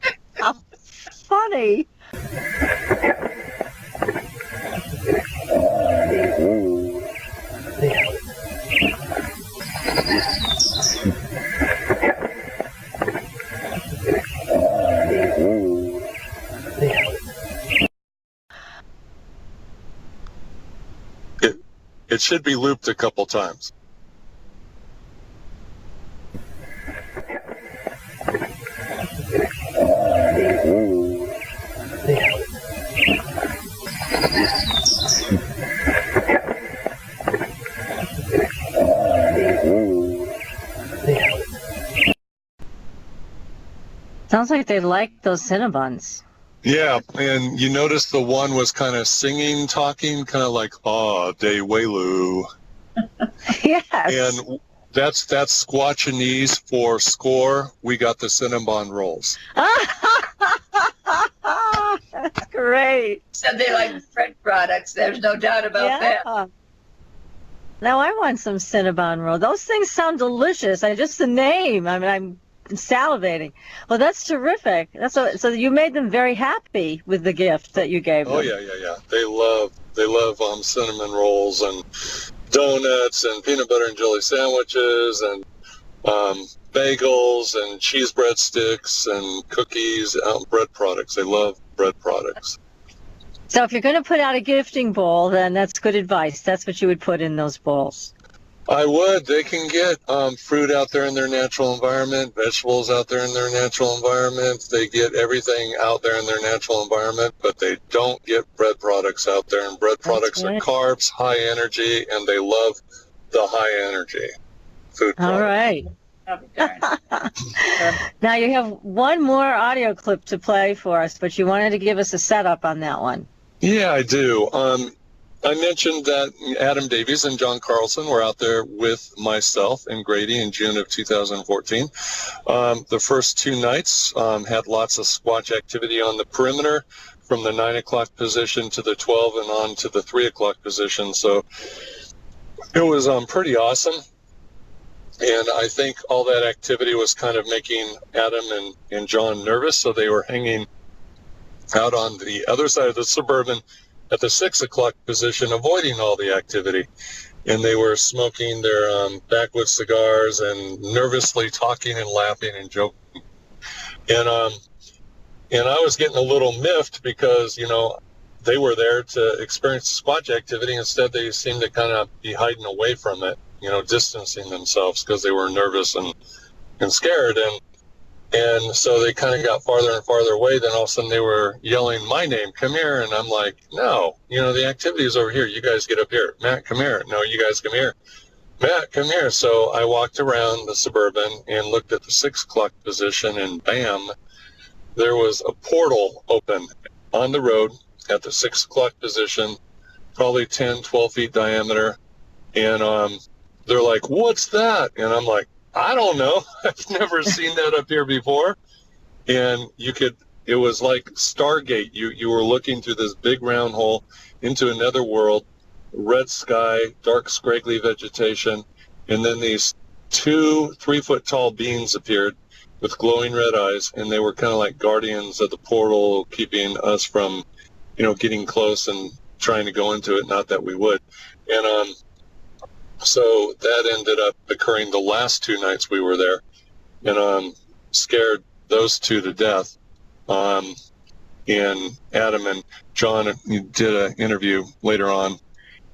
Speaker 4: Funny.
Speaker 6: It should be looped a couple times.
Speaker 4: Sounds like they like those Cinnabons.
Speaker 6: Yeah, and you notice the one was kind of singing, talking, kind of like, de Welu.
Speaker 4: Yes.
Speaker 6: And that's Squatchanese for score. We got the Cinnabon rolls.
Speaker 4: That's great.
Speaker 5: So they like bread products. There's no doubt about that.
Speaker 4: Now I want some Cinnabon roll. Those things sound delicious. Just the name. I mean, I'm salivating. Well, that's terrific. So you made them very happy with the gift that you gave them.
Speaker 6: Oh yeah. They love cinnamon rolls and donuts and peanut butter and jelly sandwiches and bagels and cheese breadsticks and cookies, bread products. They love bread products.
Speaker 4: So if you're going to put out a gifting bowl, then that's good advice. That's what you would put in those bowls.
Speaker 6: I would. They can get fruit out there in their natural environment, vegetables out there in their natural environment. They get everything out there in their natural environment, but they don't get bread products out there. And bread products are carbs, high energy, and they love the high energy food products.
Speaker 4: All right. Now you have one more audio clip to play for us, but you wanted to give us a setup on that one.
Speaker 6: Yeah, I do. I mentioned that Adam Davies and John Carlson were out there with myself and Grady in June of 2014. The first 2 nights had lots of Squatch activity on the perimeter from the 9 o'clock position to the 12 and on to the 3 o'clock position. So it was pretty awesome. And I think all that activity was kind of making Adam and John nervous. So they were hanging out on the other side of the Suburban at the 6 o'clock position, avoiding all the activity. And they were smoking their backwoods cigars and nervously talking and laughing and joking. And I was getting a little miffed because, they were there to experience Squatch activity. Instead, they seemed to kind of be hiding away from it, distancing themselves because they were nervous and scared. And so they kind of got farther and farther away. Then all of a sudden they were yelling my name, come here. And I'm like, no, the activity is over here. You guys get up here. Matt, come here. No, you guys come here. Matt, come here. So I walked around the Suburban and looked at the 6 o'clock position, and bam, there was a portal open on the road at the 6 o'clock position, probably 10, 12 feet diameter. And they're like, what's that? And I'm like, I don't know. I've never seen that up here before. And it was like Stargate. You were looking through this big round hole into another world, red sky, dark scraggly vegetation. And then these 2 3-foot tall beings appeared with glowing red eyes. And they were kind of like guardians of the portal, keeping us from, getting close and trying to go into it. Not that we would. And, so that ended up occurring the last 2 nights we were there, and scared those 2 to death. And Adam and John did an interview later on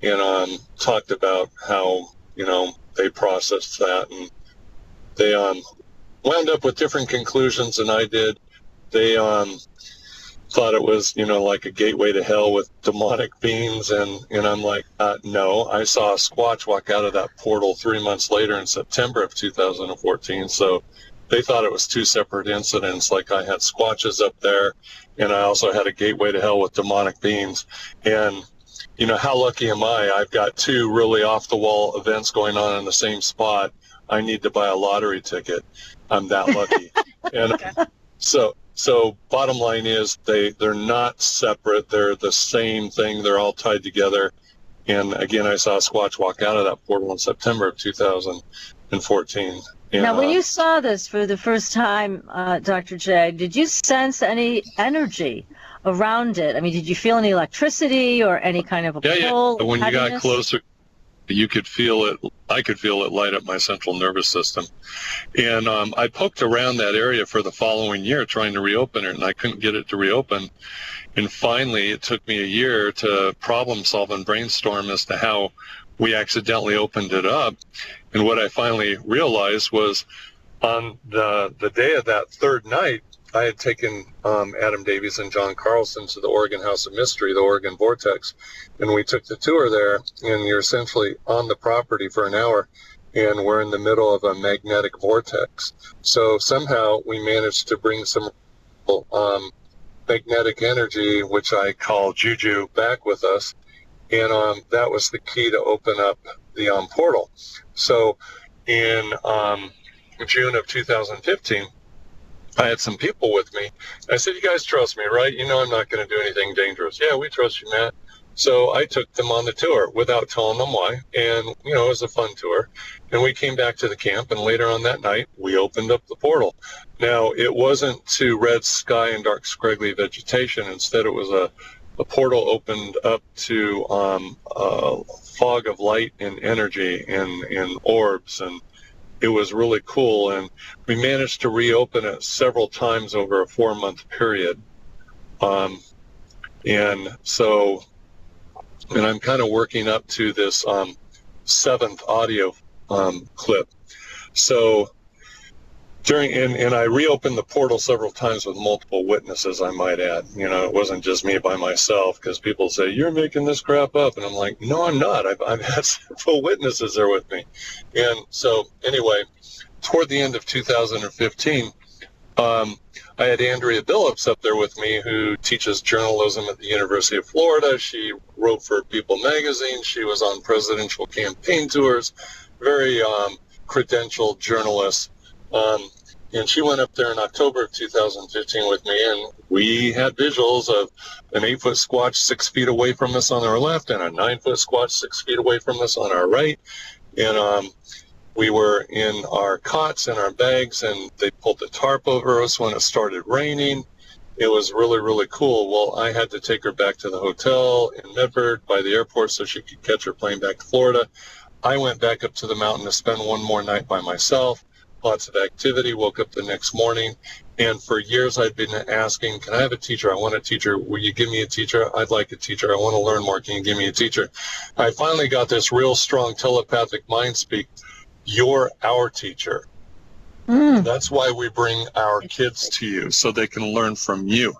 Speaker 6: and talked about how, they processed that, and they wound up with different conclusions than I did. They thought it was, like a gateway to hell with demonic beings. And I'm like, no, I saw a Squatch walk out of that portal 3 months later in September of 2014. So they thought it was two separate incidents. Like I had squatches up there, and I also had a gateway to hell with demonic beings. And you know, how lucky am I? I've got two really off-the-wall events going on in the same spot. I need to buy a lottery ticket. I'm that lucky. And so bottom line is they're not separate. They're the same thing. They're all tied together. And again, I saw a Squatch walk out of that portal in September of 2014. And,
Speaker 4: now, when you saw this for the first time, Dr. J, did you sense any energy around it? I mean, did you feel any electricity or any kind of a pull?
Speaker 6: Yeah. When you
Speaker 4: heaviness?
Speaker 6: got closer, you could feel it. I could feel it light up my central nervous system. And I poked around that area for the following year trying to reopen it, and I couldn't get it to reopen. And finally, it took me a year to problem solve and brainstorm as to how we accidentally opened it up. And what I finally realized was on the day of that third night, I had taken Adam Davies and John Carlson to the Oregon House of Mystery, the Oregon Vortex, and we took the tour there, and you're essentially on the property for an hour, and we're in the middle of a magnetic vortex. So somehow we managed to bring some magnetic energy, which I call juju, back with us, and that was the key to open up the portal. So in June of 2015, I had some people with me. I said, you guys trust me, right? You know I'm not going to do anything dangerous. Yeah, we trust you, Matt. So I took them on the tour without telling them why. And, you know, it was a fun tour. And we came back to the camp, and later on that night, we opened up the portal. Now, it wasn't to red sky and dark scraggly vegetation. Instead, it was a portal opened up to a fog of light and energy and orbs, and it was really cool. And we managed to reopen it several times over a 4-month period. And I'm kind of working up to this 7th audio clip. So and I reopened the portal several times with multiple witnesses, I might add. You know, it wasn't just me by myself, because people say, you're making this crap up. And I'm like, no, I'm not. I've had several witnesses there with me. And so anyway, toward the end of 2015, I had Andrea Billups up there with me, who teaches journalism at the University of Florida. She wrote for People magazine. She was on presidential campaign tours, very credentialed journalist. And she went up there in October of 2015 with me, and we had visuals of an 8-foot Squatch 6 feet away from us on our left and a 9-foot Squatch 6 feet away from us on our right. And we were in our cots and our bags, and they pulled the tarp over us when it started raining. It was really, really cool. Well, I had to take her back to the hotel in Medford by the airport so she could catch her plane back to Florida. I went back up to the mountain to spend one more night by myself. Lots of activity, woke up the next morning, and for years I'd been asking, can I have a teacher? I want a teacher. Will you give me a teacher? I'd like a teacher. I want to learn more. Can you give me a teacher? I finally got this real strong telepathic mind speak. You're our teacher. That's why we bring our kids to you, so they can learn from you.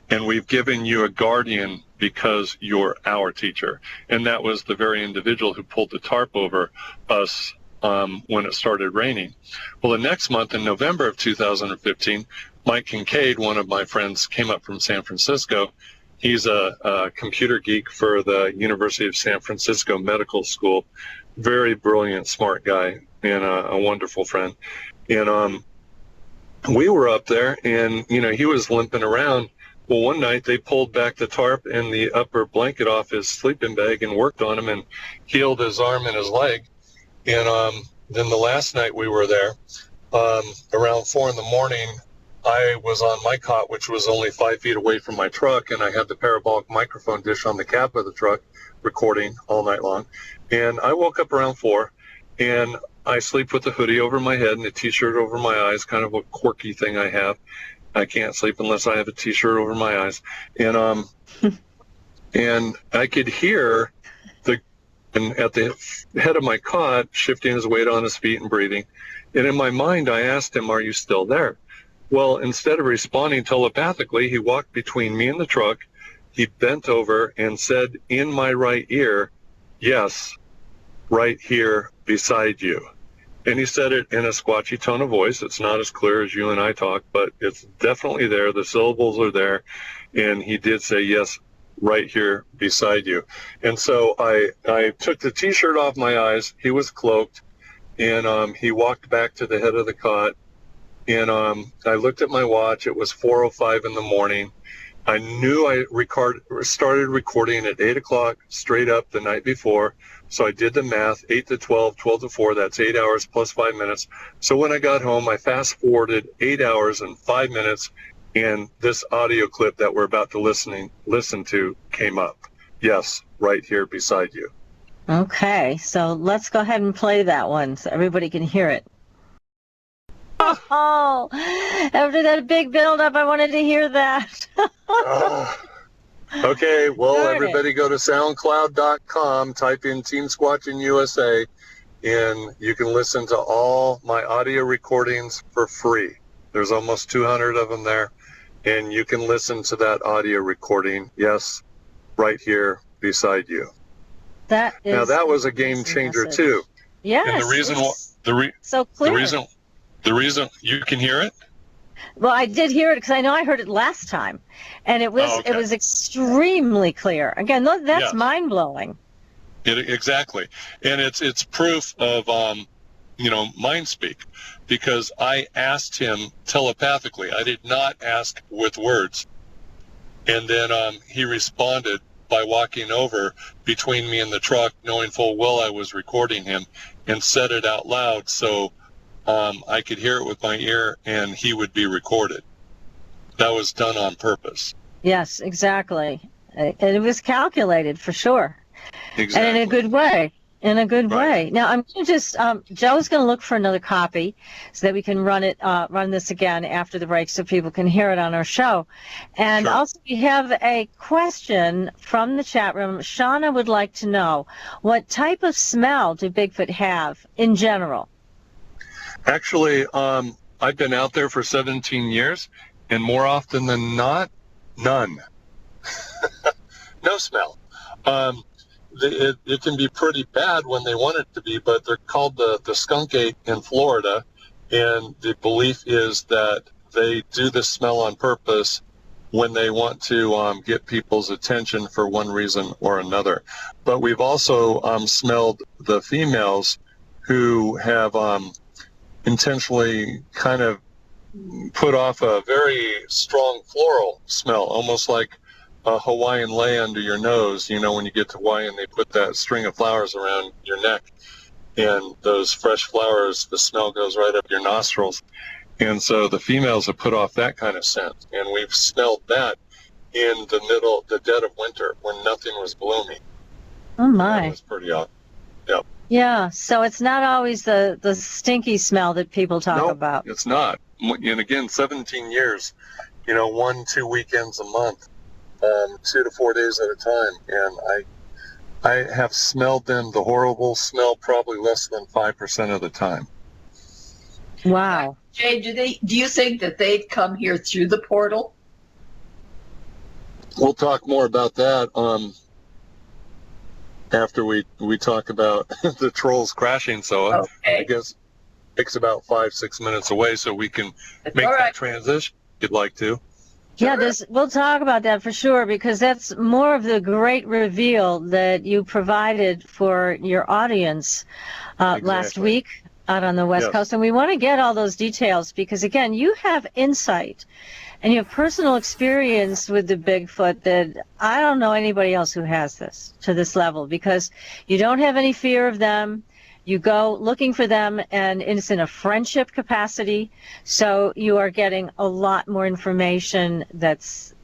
Speaker 6: And we've given you a guardian because you're our teacher. And that was the very individual who pulled the tarp over us when it started raining. Well, the next month in November of 2015, Mike Kincaid, one of my friends, came up from San Francisco. He's a computer geek for the University of San Francisco Medical School. Very brilliant, smart guy, and a wonderful friend. And we were up there, and, you know, he was limping around. Well, one night they pulled back the tarp and the upper blanket off his sleeping bag and worked on him and healed his arm and his leg. And then the last night we were there, around 4 in the morning, I was on my cot, which was only 5 feet away from my truck, and I had the parabolic microphone dish on the cab of the truck, recording all night long. And I woke up around 4, and I sleep with a hoodie over my head and a T-shirt over my eyes, kind of a quirky thing I have. I can't sleep unless I have a T-shirt over my eyes. And and I could hear and at the head of my cot, shifting his weight on his feet and breathing. And in my mind, I asked him, are you still there? Well, instead of responding telepathically, he walked between me and the truck. He bent over and said in my right ear, yes, right here beside you. And he said it in a squatchy tone of voice. It's not as clear as you and I talk, but it's definitely there. The syllables are there. And he did say, yes, right here beside you. And so I took the T-shirt off my eyes. He was cloaked. And he walked back to the head of the cot. And I looked at my watch. It was 4:05 in the morning. I knew I started recording at 8 o'clock straight up the night before. So I did the math, 8 to 12, 12 to 4. That's 8 hours plus 5 minutes. So when I got home, I fast-forwarded 8 hours and 5 minutes, and this audio clip that we're about to listen to came up. Yes, right here beside you.
Speaker 4: Okay, so let's go ahead and play that one so everybody can hear it. Oh, after that big build-up, I wanted to hear that.
Speaker 6: Okay, well,
Speaker 4: Darn
Speaker 6: everybody
Speaker 4: it.
Speaker 6: go to SoundCloud.com, type in Team Squatching USA, and you can listen to all my audio recordings for free. There's almost 200 of them there, and you can listen to that audio recording, yes, right here beside you.
Speaker 4: That is
Speaker 6: Now, that was a game changer, too.
Speaker 4: Yes.
Speaker 6: And the reason
Speaker 4: so clear.
Speaker 6: the reason you can hear it?
Speaker 4: Well, I did hear it because I know I heard it last time, and it was
Speaker 6: okay.
Speaker 4: it was extremely clear. Again, that's
Speaker 6: Yes.
Speaker 4: mind-blowing.
Speaker 6: Exactly. And it's proof of, mind speak, because I asked him telepathically. I did not ask with words. And then he responded by walking over between me and the truck, knowing full well I was recording him, and said it out loud so I could hear it with my ear and he would be recorded. That was done on purpose.
Speaker 4: Yes, exactly. And it was calculated for sure.
Speaker 6: Exactly.
Speaker 4: And in a good way. In a good
Speaker 6: Right.
Speaker 4: way. Now, I'm going to just, Joe's going to look for another copy so that we can run this again after the break so people can hear it on our show. And
Speaker 6: Sure.
Speaker 4: also, we have a question from the chat room. Shauna would like to know, what type of smell do Bigfoot have in general?
Speaker 6: Actually, I've been out there for 17 years, and more often than not, none. No smell. It can be pretty bad when they want it to be, but they're called the skunk-like in Florida, and the belief is that they do the smell on purpose when they want to get people's attention for one reason or another. But we've also smelled the females who have intentionally kind of put off a very strong floral smell, almost like a Hawaiian lei under your nose. You know, when you get to Hawaii and they put that string of flowers around your neck, and those fresh flowers, the smell goes right up your nostrils. And so the females have put off that kind of scent, and we've smelled that in the dead of winter when nothing was blooming.
Speaker 4: Oh, my.
Speaker 6: That was pretty odd. Yep.
Speaker 4: Yeah, so it's not always the stinky smell that people talk about.
Speaker 6: It's not. And again, 17 years, 1-2 weekends a month, 2 to 4 days at a time. And I have smelled them, the horrible smell, probably less than 5% of the time.
Speaker 4: Wow.
Speaker 5: Jay, do you think that they'd come here through the portal?
Speaker 6: We'll talk more about that after we talk about the trolls crashing. So
Speaker 5: Okay.
Speaker 6: I guess it takes about 5-6 minutes away, so we can make
Speaker 5: All right.
Speaker 6: that transition if you'd like to.
Speaker 4: Yeah, we'll talk about that for sure, because that's more of the great reveal that you provided for your audience last week out on the West Coast. And we want to get all those details because, again, you have insight and you have personal experience with the Bigfoot that I don't know anybody else who has this to this level, because you don't have any fear of them. You go looking for them, and it's in a friendship capacity, so you are getting a lot more information that's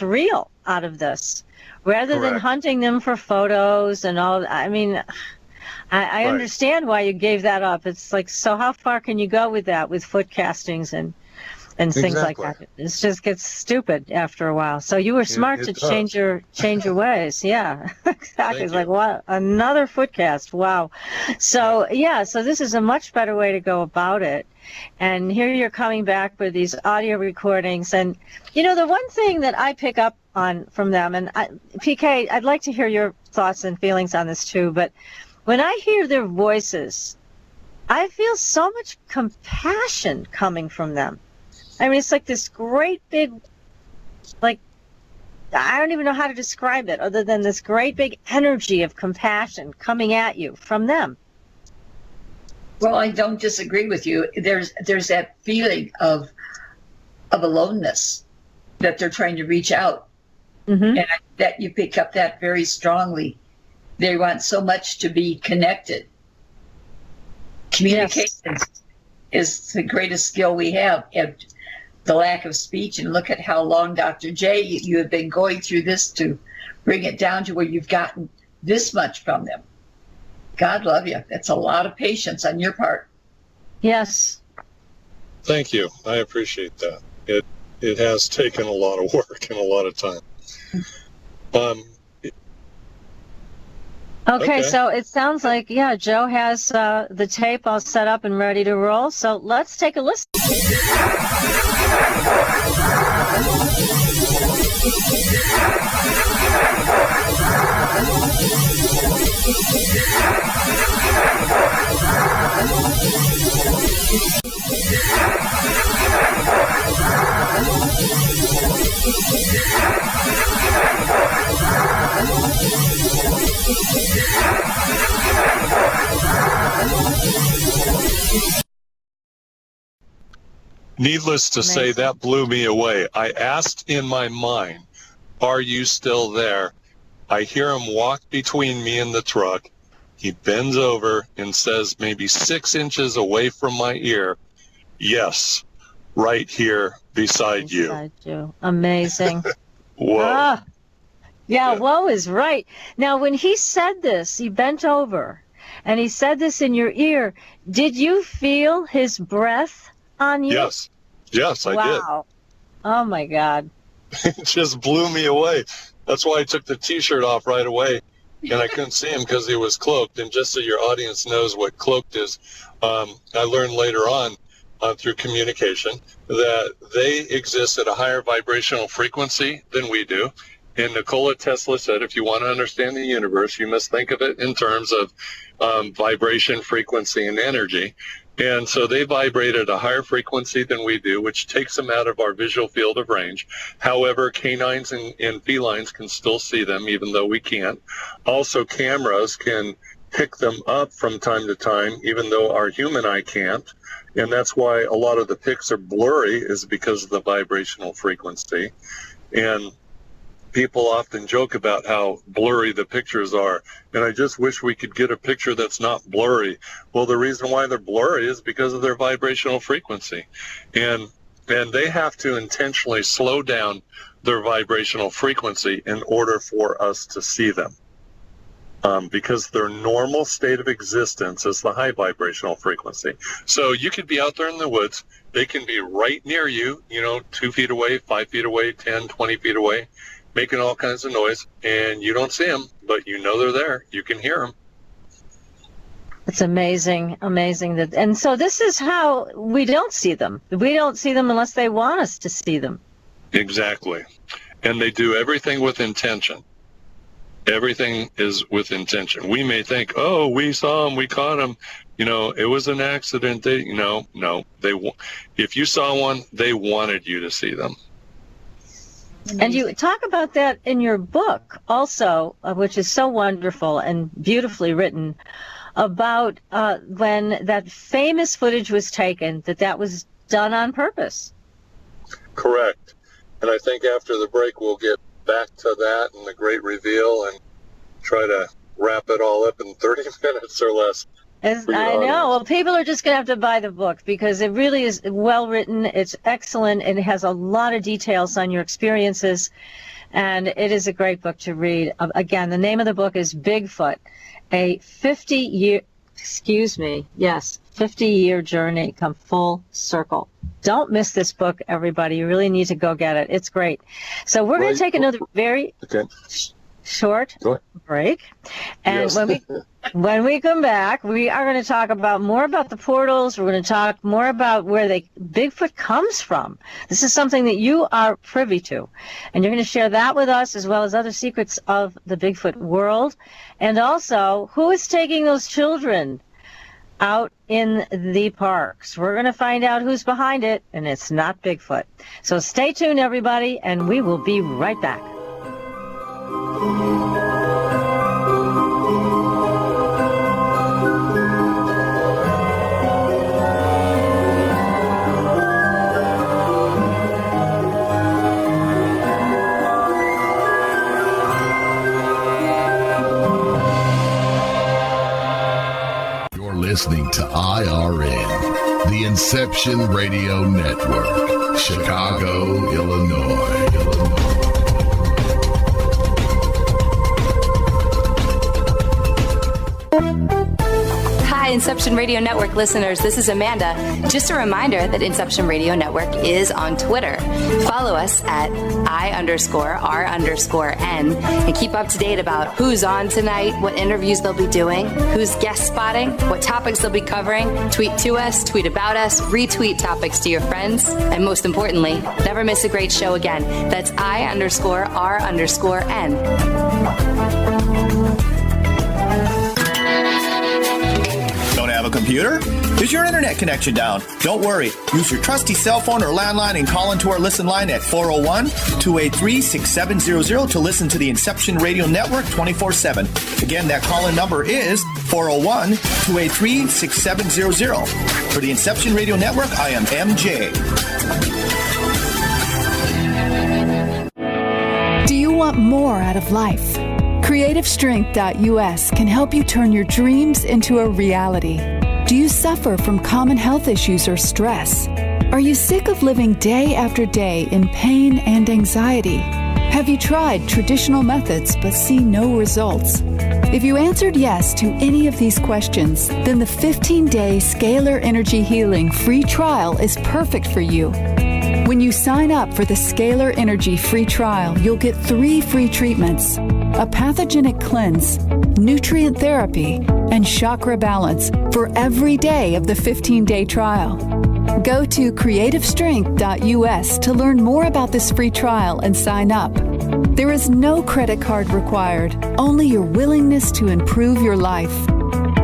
Speaker 4: real out of this, rather than hunting them for photos and all. I mean, I understand why you gave that up. It's like, so how far can you go with that, with foot castings and things like that? It just gets stupid after a while. So you were smart to change your ways. Yeah, exactly. It's like, what, another foot cast? Wow. So so this is a much better way to go about it. And here you're coming back with these audio recordings. And, the one thing that I pick up on from them, and PK, I'd like to hear your thoughts and feelings on this too, but when I hear their voices, I feel so much compassion coming from them. I mean, it's like this great big, like, I don't even know how to describe it other than this great big energy of compassion coming at you from them.
Speaker 5: Well, I don't disagree with you. There's that feeling of aloneness that they're trying to reach out. And that you pick up that very strongly. They want so much to be connected. Communication is the greatest skill we have. And the lack of speech, and look at how long, Dr. J, you have been going through this to bring it down to where you've gotten this much from them. God love you. That's a lot of patience on your part.
Speaker 4: Yes.
Speaker 6: Thank you. I appreciate that. It has taken a lot of work and a lot of time.
Speaker 4: Okay, so it sounds like, Joe has the tape all set up and ready to roll. So let's take a listen.
Speaker 6: Needless to say, that blew me away. I asked in my mind, "Are you still there?" I hear him walk between me and the truck. He bends over and says, maybe 6 inches away from my ear, "Yes, right here beside you."
Speaker 4: Amazing.
Speaker 6: Whoa.
Speaker 4: Whoa is right. Now, when he said this, he bent over and he said this in your ear. Did you feel his breath on you?
Speaker 6: Yes, I did.
Speaker 4: Wow. Oh, my God.
Speaker 6: It just blew me away. That's why I took the T-shirt off right away, and I couldn't see him because he was cloaked. And just so your audience knows what cloaked is, I learned later on through communication that they exist at a higher vibrational frequency than we do. And Nikola Tesla said, if you want to understand the universe, you must think of it in terms of vibration, frequency, and energy. And so they vibrate at a higher frequency than we do, which takes them out of our visual field of range. However, canines and felines can still see them, even though we can't. Also, cameras can pick them up from time to time, even though our human eye can't. And that's why a lot of the pics are blurry, is because of the vibrational frequency. And people often joke about how blurry the pictures are, and I just wish we could get a picture that's not blurry. Well, the reason why they're blurry is because of their vibrational frequency, and they have to intentionally slow down their vibrational frequency in order for us to see them, because their normal state of existence is the high vibrational frequency. So you could be out there in the woods, they can be right near you, 2 feet away, 5 feet away, 10, 20 feet away, making all kinds of noise, and you don't see them, but you know they're there. You can hear them.
Speaker 4: It's amazing that, and so this is how we don't see them. We don't see them unless they want us to see them.
Speaker 6: Exactly. And they do everything with intention. Everything is with intention. We may think, oh, we saw them, we caught them, it was an accident. No. If you saw one, they wanted you to see them.
Speaker 4: And you talk about that in your book also, which is so wonderful and beautifully written, about when that famous footage was taken, that was done on purpose.
Speaker 6: Correct. And I think after the break, we'll get back to that and the great reveal and try to wrap it all up in 30 minutes or less.
Speaker 4: I know. Well, people are just going to have to buy the book because it really is well written. It's excellent. And it has a lot of details on your experiences. And it is a great book to read. Again, the name of the book is Bigfoot, a 50-year journey come full circle. Don't miss this book, everybody. You really need to go get it. It's great. So we're going to take another very short break. And when we come back, we are going to talk more about the portals. We're going to talk more about where Bigfoot comes from. This is something that you are privy to. And you're going to share that with us, as well as other secrets of the Bigfoot world. And also, who is taking those children out in the parks. We're going to find out who's behind it, and it's not Bigfoot. So stay tuned, everybody, and we will be right back.
Speaker 7: Listening to IRN, the Inception Radio Network, Chicago, Illinois.
Speaker 8: Hi, Inception Radio Network listeners. This is Amanda. Just a reminder that Inception Radio Network is on Twitter. Follow us at I_R_N and keep up to date about who's on tonight, what interviews they'll be doing, who's guest spotting, what topics they'll be covering. Tweet to us, tweet about us, retweet topics to your friends, and most importantly, never miss a great show again. That's I_R_N.
Speaker 15: Have a computer? Is your internet connection down? Don't worry. Use your trusty cell phone or landline and call into our listen line at 401-283-6700 to listen to the Inception Radio Network 24/7. Again, that call-in number is 401-283-6700. For the Inception Radio Network, I am MJ.
Speaker 9: Do you want more out of life? CreativeStrength.us can help you turn your dreams into a reality. Do you suffer from common health issues or stress? Are you sick of living day after day in pain and anxiety? Have you tried traditional methods but see no results? If you answered yes to any of these questions, then the 15-day Scalar Energy Healing free trial is perfect for you. When you sign up for the Scalar Energy free trial, you'll get 3 free treatments: a pathogenic cleanse, nutrient therapy, and chakra balance for every day of the 15-day trial. Go to CreativeStrength.us to learn more about this free trial and sign up. There is no credit card required, only your willingness to improve your life.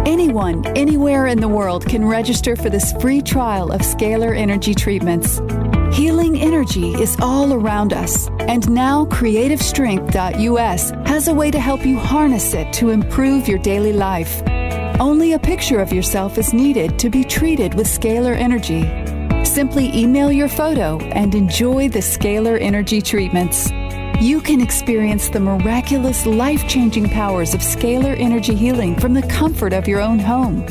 Speaker 9: Anyone, anywhere in the world can register for this free trial of Scalar Energy treatments. Healing energy is all around us, and now CreativeStrength.us has a way to help you harness it to improve your daily life. Only a picture of yourself is needed to be treated with Scalar Energy. Simply email your photo and enjoy the Scalar Energy treatments. You can experience the miraculous, life-changing powers of Scalar Energy Healing from the comfort of your own home.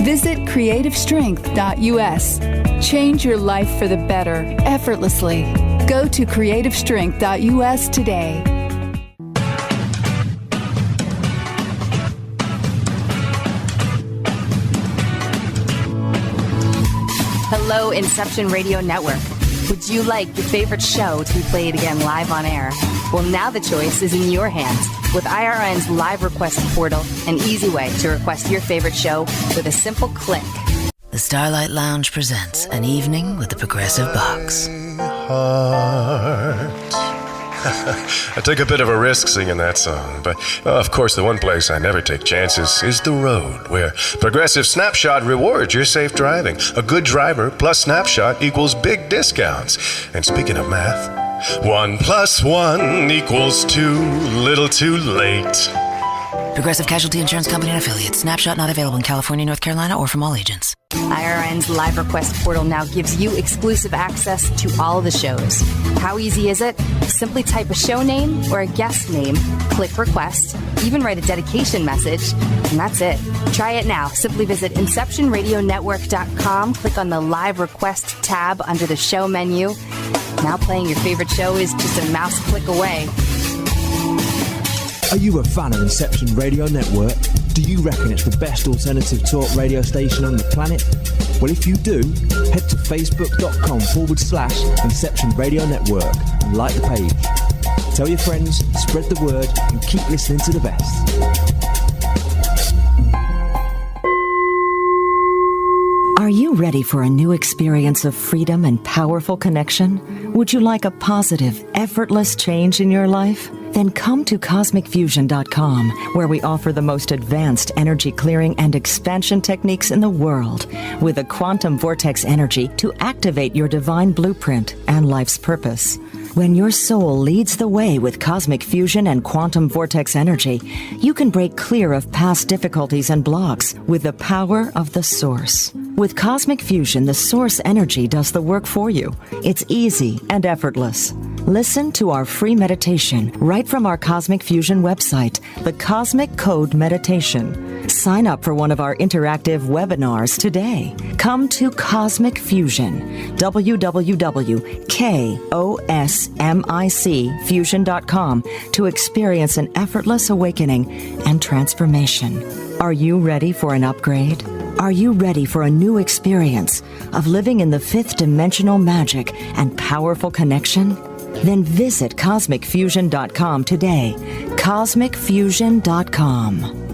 Speaker 9: Visit CreativeStrength.us. Change your life for the better, effortlessly. Go to CreativeStrength.us today.
Speaker 8: Hello, Inception Radio Network. Would you like your favorite show to be played again live on air? Well, now the choice is in your hands. With IRN's live request portal, an easy way to request your favorite show with a simple click.
Speaker 1: The Starlight Lounge presents An Evening with the Progressive Box.
Speaker 2: I took a bit of a risk singing that song, but of course the one place I never take chances is the road, where Progressive Snapshot rewards your safe driving. A good driver plus Snapshot equals big discounts. And speaking of math, 1 + 1 = 2, little too late.
Speaker 1: Progressive Casualty Insurance Company and Affiliates. Snapshot not available in California, North Carolina, or from all agents.
Speaker 8: IRN's live request portal now gives you exclusive access to all the shows. How easy is it? Simply type a show name or a guest name, click request, even write a dedication message, and that's it. Try it now. Simply visit InceptionRadioNetwork.com, click on the live request tab under the show menu. Now playing your favorite show is just a mouse click away.
Speaker 13: Are you a fan of Inception Radio Network? Do you reckon it's the best alternative talk radio station on the planet? Well, if you do, head to facebook.com/Inception Radio Network and like the page. Tell your friends, spread the word, and keep listening to the best.
Speaker 14: Are you ready for a new experience of freedom and powerful connection? Would you like a positive, effortless change in your life? Then come to CosmicFusion.com, where we offer the most advanced energy clearing and expansion techniques in the world, with a quantum vortex energy to activate your divine blueprint and life's purpose. When your soul leads the way with cosmic fusion and quantum vortex energy, you can break clear of past difficulties and blocks with the power of the source. With cosmic fusion, the source energy does the work for you. It's easy and effortless. Listen to our free meditation right from our Cosmic Fusion website, the Cosmic Code Meditation. Sign up for one of our interactive webinars today. Come to Cosmic Fusion, www.KOSMICfusion.com, to experience an effortless awakening and transformation. Are you ready for an upgrade? Are you ready for a new experience of living in the fifth dimensional magic and powerful connection? Then visit CosmicFusion.com today. CosmicFusion.com.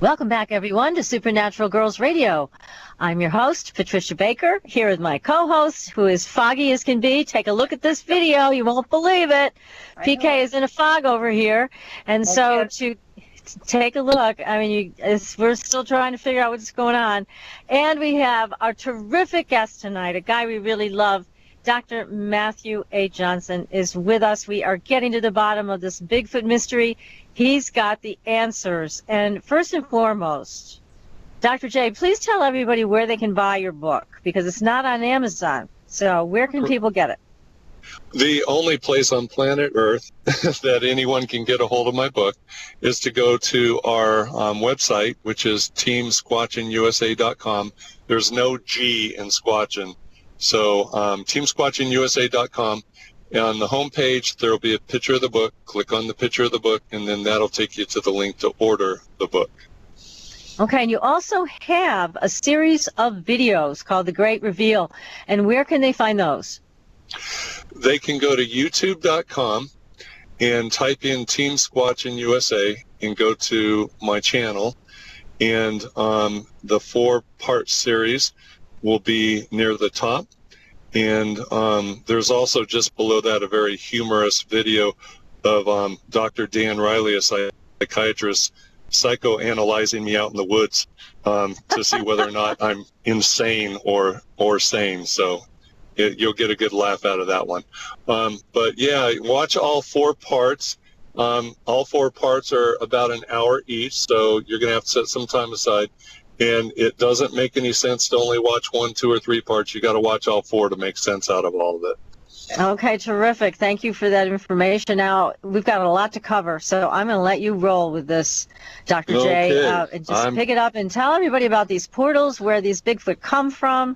Speaker 4: Welcome back, everyone, to Supernatural Girls Radio. I'm your host, Patricia Baker, here with my co-host, who is foggy as can be. Take a look at this video. You won't believe it. PK is in a fog over here. And so to take a look, I mean, we're still trying to figure out what's going on. And we have our terrific guest tonight, a guy we really love. Dr. Matthew A. Johnson is with us. We are getting to the bottom of this Bigfoot mystery. He's got the answers. And first and foremost, Dr. J, please tell everybody where they can buy your book, because it's not on Amazon. So where can people get it?
Speaker 6: The only place on planet Earth that anyone can get a hold of my book is to go to our website, which is teamsquatchingusa.com. There's no G in Squatchin. So teamsquatchingusa.com. On the home page, there will be a picture of the book. Click on the picture of the book, and then that'll take you to the link to order the book.
Speaker 4: Okay, and you also have a series of videos called The Great Reveal. And where can they find those?
Speaker 6: They can go to youtube.com and type in Team Squatchin USA and go to my channel. And the 4-part series will be near the top. And there's also just below that a very humorous video of Dr. Dan Riley, a psychiatrist, psychoanalyzing me out in the woods to see whether or not I'm insane or sane. So you'll get a good laugh out of that one. But yeah, watch all 4 parts. All 4 parts are about an hour each, so you're going to have to set some time aside. And it doesn't make any sense to only watch 1, 2, or 3 parts. You got to watch all 4 to make sense out of all of it.
Speaker 4: Okay, terrific. Thank you for that information. Now, we've got a lot to cover, so I'm going to let you roll with this, Dr. J. And just pick it up and tell everybody about these portals, where these Bigfoot come from,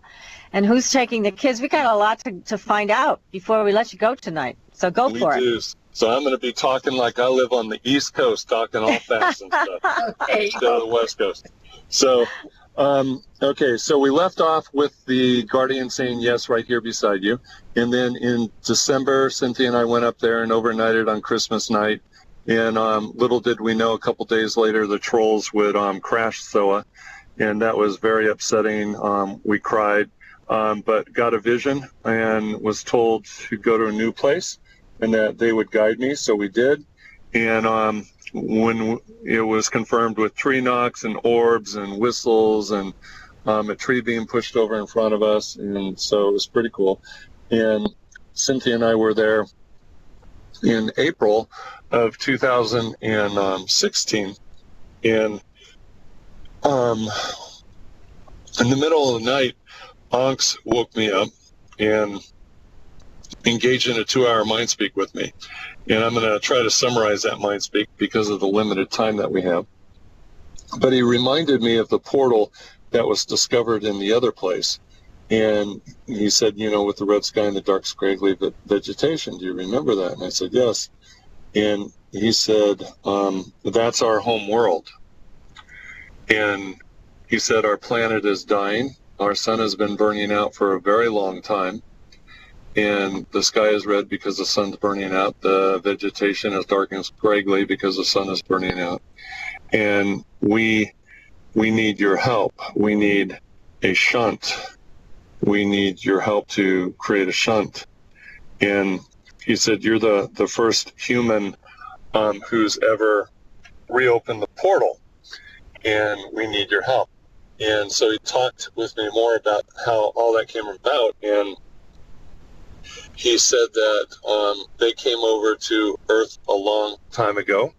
Speaker 4: and who's taking the kids. We got a lot to find out before we let you go tonight. So go for it.
Speaker 6: So I'm going to be talking like I live on the East Coast, talking all fast and stuff, instead of the West Coast. So, okay, so we left off with the guardian saying yes right here beside you. And then in December, Cynthia and I went up there and overnighted on Christmas night. And little did we know, a couple days later, the trolls would crash SOA. And that was very upsetting. We cried, but got a vision and was told to go to a new place and that they would guide me. So we did. And when it was confirmed with tree knocks and orbs and whistles and a tree being pushed over in front of us, and so it was pretty cool. And Cynthia and I were there in April of 2016, and in the middle of the night, Onks woke me up and engaged in a 2-hour mind speak with me. And I'm going to try to summarize that mind speak because of the limited time that we have. But he reminded me of the portal that was discovered in the other place. And he said, you know, with the red sky and the dark scraggly vegetation, do you remember that? And I said, yes. And he said, that's our home world. And he said, our planet is dying. Our sun has been burning out for a very long time. And the sky is red because the sun's burning out. The vegetation is dark and scraggly because the sun is burning out. And we need your help. We need a shunt. We need your help to create a shunt. And he said, you're the first human who's ever reopened the portal, and we need your help. And so he talked with me more about how all that came about, and he said that they came over to Earth a long time ago,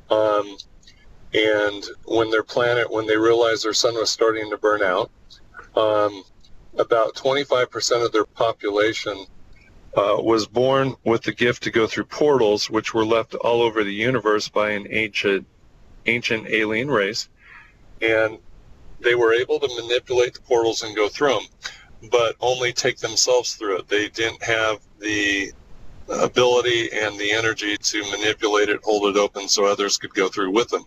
Speaker 6: and when they realized their sun was starting to burn out, about 25% of their population was born with the gift to go through portals, which were left all over the universe by an ancient alien race. And they were able to manipulate the portals and go through them, but only take themselves through it. They didn't have the ability and the energy to manipulate it, hold it open so others could go through with them.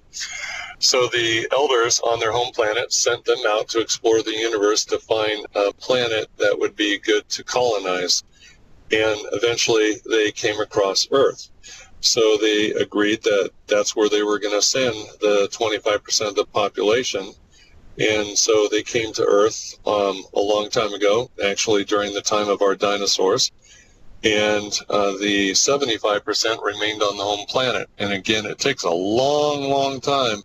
Speaker 6: So the elders on their home planet sent them out to explore the universe to find a planet that would be good to colonize. And eventually they came across Earth. So they agreed that that's where they were going to send the 25% of the population. And so they came to Earth a long time ago, actually during the time of our dinosaurs. And the 75% remained on the home planet. And again, it takes a long, long time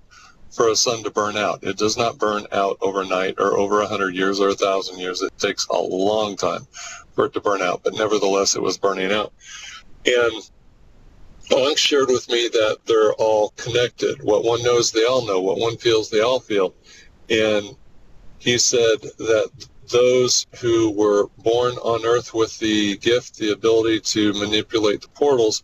Speaker 6: for a sun to burn out. It does not burn out overnight or over 100 years or 1,000 years. It takes a long time for it to burn out, but nevertheless, it was burning out. And Ankh shared with me that they're all connected. What one knows, they all know. What one feels, they all feel. And he said that those who were born on Earth with the gift, the ability to manipulate the portals,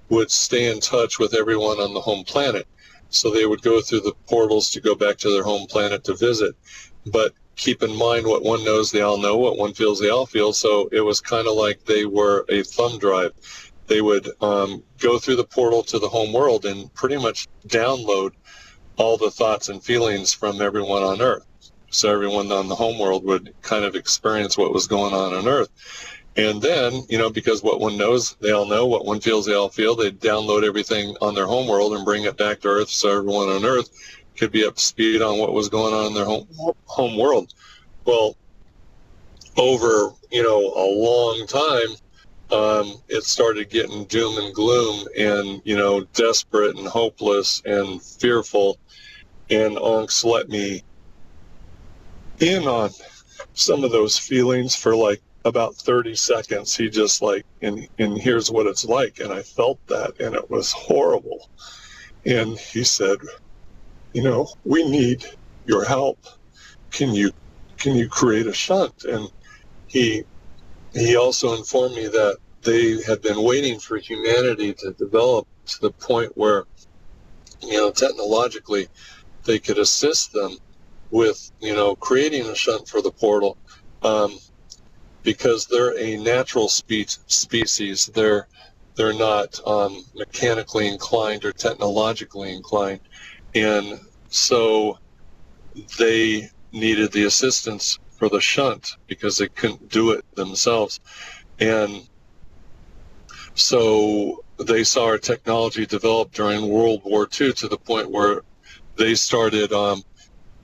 Speaker 6: would stay in touch with everyone on the home planet. So they would go through the portals to go back to their home planet to visit. But keep in mind, what one knows, they all know. What one feels, they all feel. So it was kind of like they were a thumb drive. They would go through the portal to the home world and pretty much download all the thoughts and feelings from everyone on Earth. So everyone on the home world would kind of experience what was going on Earth. And then, because what one knows, they all know. What one feels, they all feel. They'd download everything on their home world and bring it back to Earth so everyone on Earth could be up to speed on what was going on in their home world. Well, over, a long time, it started getting doom and gloom and, desperate and hopeless and fearful. And Ankh's let me in on some of those feelings for about 30 seconds. He just and here's what it's like. And I felt that, and it was horrible. And he said, we need your help. Can you create a shunt? And he also informed me that they had been waiting for humanity to develop to the point where, technologically, they could assist them with, creating a shunt for the portal, because they're a natural species. They're not mechanically inclined or technologically inclined. And so they needed the assistance for the shunt because they couldn't do it themselves. And so they saw our technology develop during World War II to the point where they started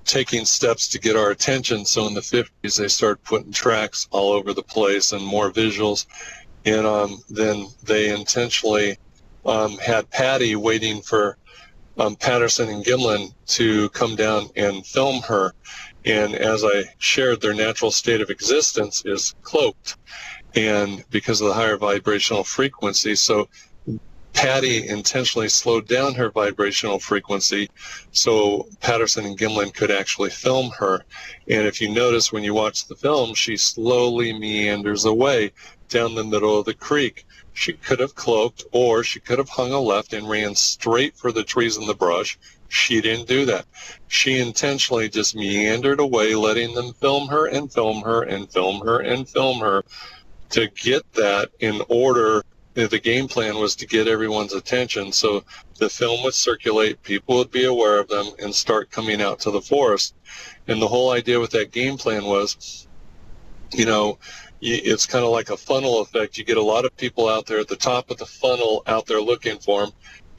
Speaker 6: taking steps to get our attention. So in the 50s, they started putting tracks all over the place and more visuals. And then they intentionally had Patty waiting for Patterson and Gimlin to come down and film her. And as I shared, their natural state of existence is cloaked, and because of the higher vibrational frequency. So Patty intentionally slowed down her vibrational frequency so Patterson and Gimlin could actually film her. And if you notice when you watch the film, she slowly meanders away down the middle of the creek. She could have cloaked, or she could have hung a left and ran straight for the trees and the brush. She didn't do that. She intentionally just meandered away, letting them film her and film her and film her and film her to get that in order the game plan was to get everyone's attention. So the film would circulate, people would be aware of them, and start coming out to the forest. And the whole idea with that game plan was, you know, it's kind of like a funnel effect. You get a lot of people out there at the top of the funnel out there looking for them.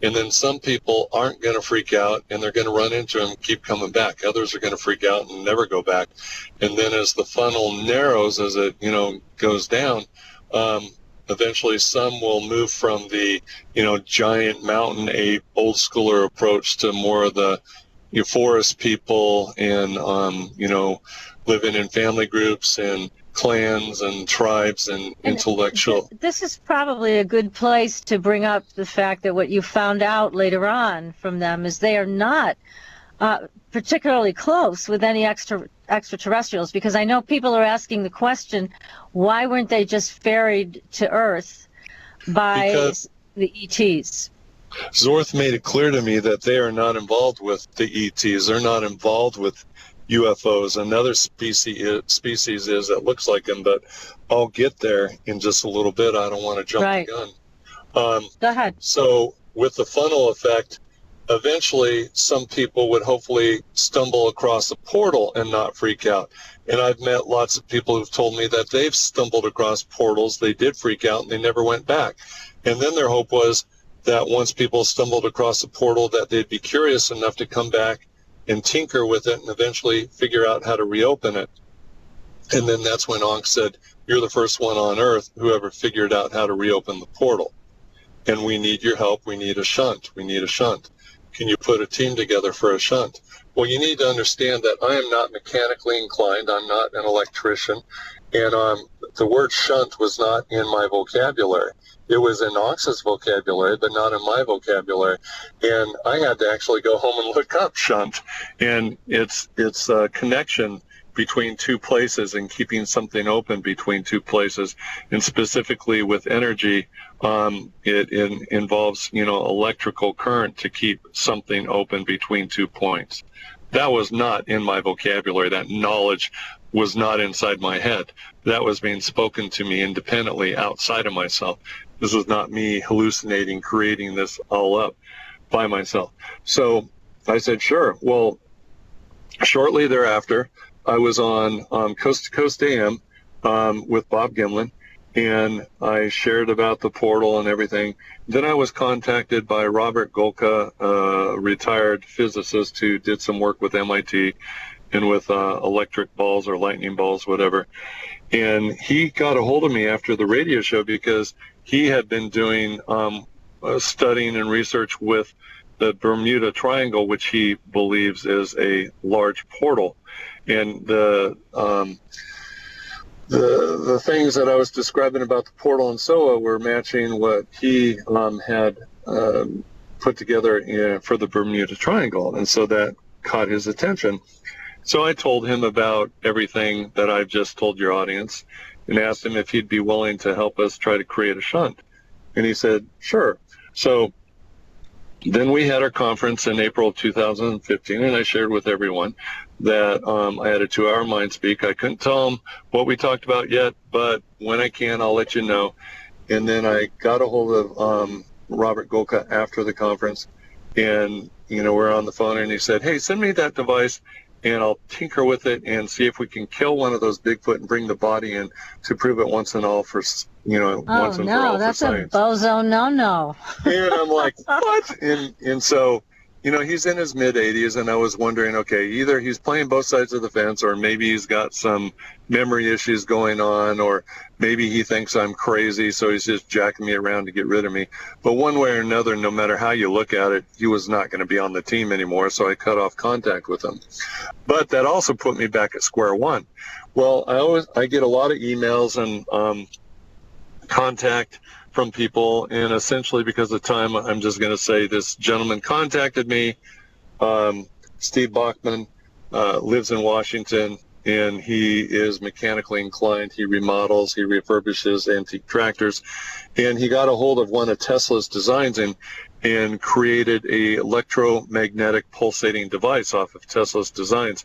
Speaker 6: And then some people aren't going to freak out, and they're going to run into them, keep coming back. Others are going to freak out and never go back. And then as the funnel narrows, as it, you know, goes down, eventually some will move from the, you know, giant mountain ape, old schooler approach to more of the forest people and, you know, living in family groups and clans and tribes and intellectual.
Speaker 4: This is probably a good place to bring up the fact that what you found out later on from them is they are not particularly close with any extraterrestrials, because I know people are asking the question, why weren't they just ferried to Earth by the ETs?
Speaker 6: Zorth made it clear to me that they are not involved with the ETs. They're not involved with UFOs. Another species is that looks like them, but I'll get there in just a little bit. I don't want to jump the gun.
Speaker 4: Go ahead.
Speaker 6: So with the funnel effect, eventually some people would hopefully stumble across a portal and not freak out. And I've met lots of people who've told me that they've stumbled across portals, they did freak out, and they never went back. And then their hope was that once people stumbled across a portal, that they'd be curious enough to come back and tinker with it and eventually figure out how to reopen it. And then that's when Ankh said, you're the first one on Earth who ever figured out how to reopen the portal. And we need your help. We need a shunt. We need a shunt. Can you put a team together for a shunt? Well, you need to understand that I am not mechanically inclined. I'm not an electrician. And the word shunt was not in my vocabulary. It was in Ankh's vocabulary, but not in my vocabulary. And I had to actually go home and look up shunt. And it's a connection between two places and keeping something open between two places. And specifically with energy, it involves, you know, electrical current to keep something open between 2 points. That was not in my vocabulary. That knowledge was not inside my head. That was being spoken to me independently outside of myself. This was not me hallucinating, creating this all up by myself. So I said, sure. Well, shortly thereafter, I was on Coast to Coast AM with Bob Gimlin, and I shared about the portal and everything. Then I was contacted by Robert Golka, a retired physicist who did some work with MIT and with electric balls or lightning balls, whatever. And he got a hold of me after the radio show because he had been doing studying and research with the Bermuda Triangle, which he believes is a large portal. And the things that I was describing about the portal in SOA were matching what he had put together for the Bermuda Triangle. And so that caught his attention. So I told him about everything that I've just told your audience and asked him if he'd be willing to help us try to create a shunt. And he said, sure. So then we had our conference in April of 2015, and I shared with everyone that I had a 2-hour mind speak. I couldn't tell them what we talked about yet, but when I can, I'll let you know. And then I got a hold of Robert Golka after the conference, and, you know, we're on the phone, and he said, hey, send me that device, and I'll tinker with it and see if we can kill one of those Bigfoot and bring the body in to prove it once and all for, you know, once and for all for science.
Speaker 4: Oh, no, that's a bozo no-no.
Speaker 6: And I'm like, what? And so, you know, he's in his mid-80s, and I was wondering, okay, either he's playing both sides of the fence, or maybe he's got some memory issues going on, or maybe he thinks I'm crazy, so he's just jacking me around to get rid of me. But one way or another, no matter how you look at it, he was not going to be on the team anymore, so I cut off contact with him. But that also put me back at square one. Well, I get a lot of emails and contact from people, and essentially because of time, I'm just going to say this gentleman contacted me. Steve Bachman lives in Washington, and he is mechanically inclined. He remodels, he refurbishes antique tractors, and he got a hold of one of Tesla's designs and created a electromagnetic pulsating device off of Tesla's designs,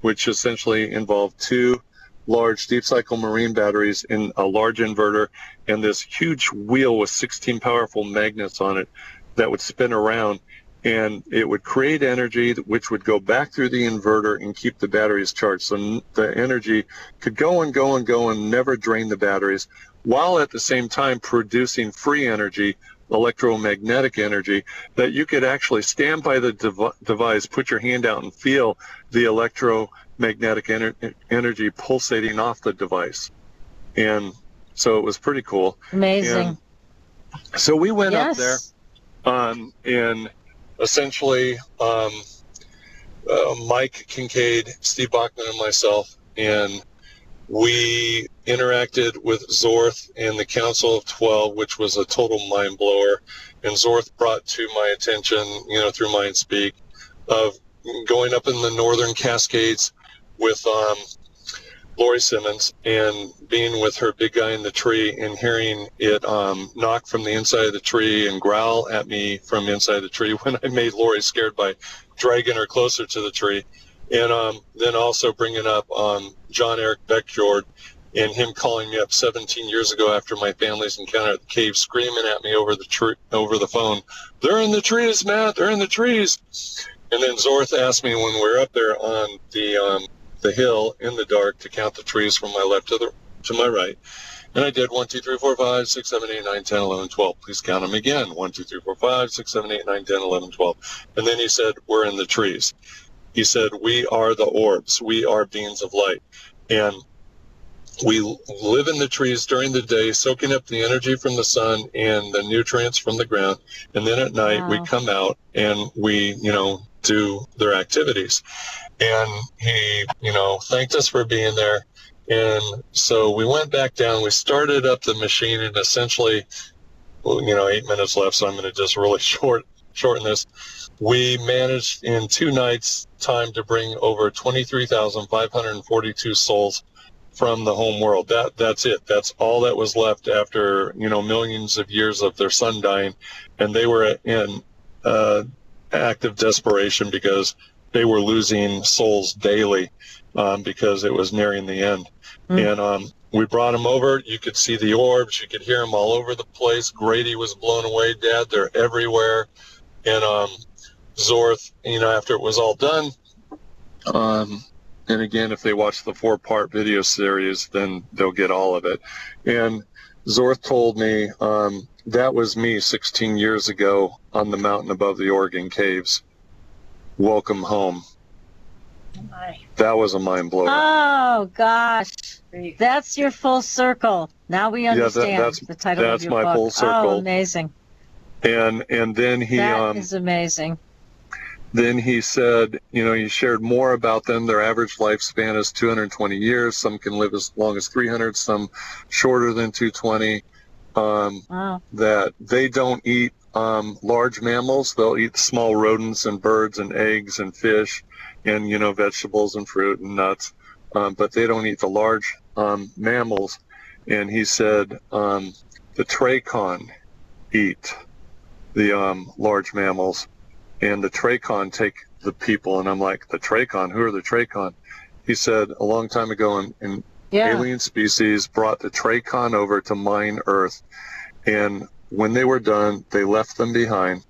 Speaker 6: which essentially involved two large deep cycle marine batteries in a large inverter and this huge wheel with 16 powerful magnets on it that would spin around, and it would create energy which would go back through the inverter and keep the batteries charged. So the energy could go and go and go and never drain the batteries, while at the same time producing free energy, electromagnetic energy, that you could actually stand by the device, put your hand out and feel the electromagnetic energy pulsating off the device. And so it was pretty cool.
Speaker 4: Amazing.
Speaker 6: And so we went up
Speaker 4: Yes.
Speaker 6: there and essentially Mike Kincaid, Steve Bachman, and myself, and we interacted with Zorth and the Council of 12, which was a total mind blower. And Zorth brought to my attention, through Mindspeak, of going up in the Northern Cascades with Lori Simmons and being with her big guy in the tree and hearing it knock from the inside of the tree and growl at me from inside the tree when I made Lori scared by dragging her closer to the tree. And then also bringing up John Eric Beckjord and him calling me up 17 years ago after my family's encounter at the cave, screaming at me over the phone, "They're in the trees, Matt, they're in the trees." And then Zorth asked me when we were up there on the hill in the dark to count the trees from my left to my right. And I did 1, 2, 3, 4, 5, 6, 7, 8, 9, 10, 11, 12. Please count them again. 1, 2, 3, 4, 5, 6, 7, 8, 9, 10, 11, 12. And then he said, "We're in the trees." He said, "We are the orbs. We are beings of light. And we live in the trees during the day, soaking up the energy from the sun and the nutrients from the ground. And then at night, we come out and we, do their activities." And he, thanked us for being there. And so we went back down. We started up the machine, and essentially, 8 minutes left, so I'm going to just really shorten this. We managed in 2 nights' time to bring over 23,542 souls from the home world. That's it. That's all that was left after, millions of years of their sun dying. And they were in active desperation because they were losing souls daily because it was nearing the end. And we brought them over. You could see the orbs. You could hear them all over the place. Grady was blown away, Dad. They're everywhere. And Zorth, after it was all done, and again, if they watch the 4-part video series, then they'll get all of it. And Zorth told me that was me 16 years ago on the mountain above the Oregon caves. Welcome home. That was a mind blower.
Speaker 4: Oh, gosh. That's your full circle. Now we understand the title of your book.
Speaker 6: That's my full circle.
Speaker 4: Oh, amazing.
Speaker 6: And then he...
Speaker 4: That is amazing.
Speaker 6: Then he said, he shared more about them. Their average lifespan is 220 years. Some can live as long as 300, some shorter than 220.
Speaker 4: Wow.
Speaker 6: That they don't eat large mammals. They'll eat small rodents and birds and eggs and fish and, vegetables and fruit and nuts. But they don't eat the large mammals. And he said the trachon eat the large mammals. And the trachon take the people. And I'm like, the trachon? Who are the trachon? He said a long time ago an alien species brought the trachon over to mine Earth. And when they were done, they left them behind.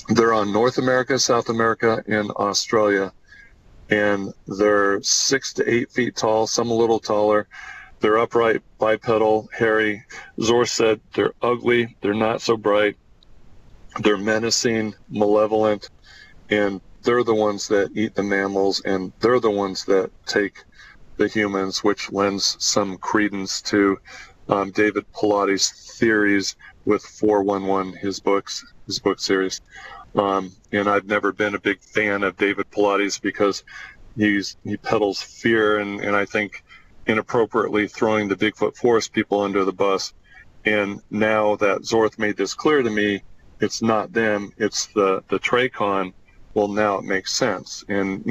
Speaker 6: They're on North America, South America, and Australia. And they're 6 to 8 feet tall, some a little taller. They're upright, bipedal, hairy. Zorth said they're ugly. They're not so bright. They're menacing, malevolent, and they're the ones that eat the mammals, and they're the ones that take the humans, which lends some credence to David Pilates' theories with 411, his book series. And I've never been a big fan of David Pilates because he peddles fear and I think inappropriately throwing the Bigfoot forest people under the bus. And now that Zorth made this clear to me, it's not them, it's the trachon. Well, now it makes sense. And,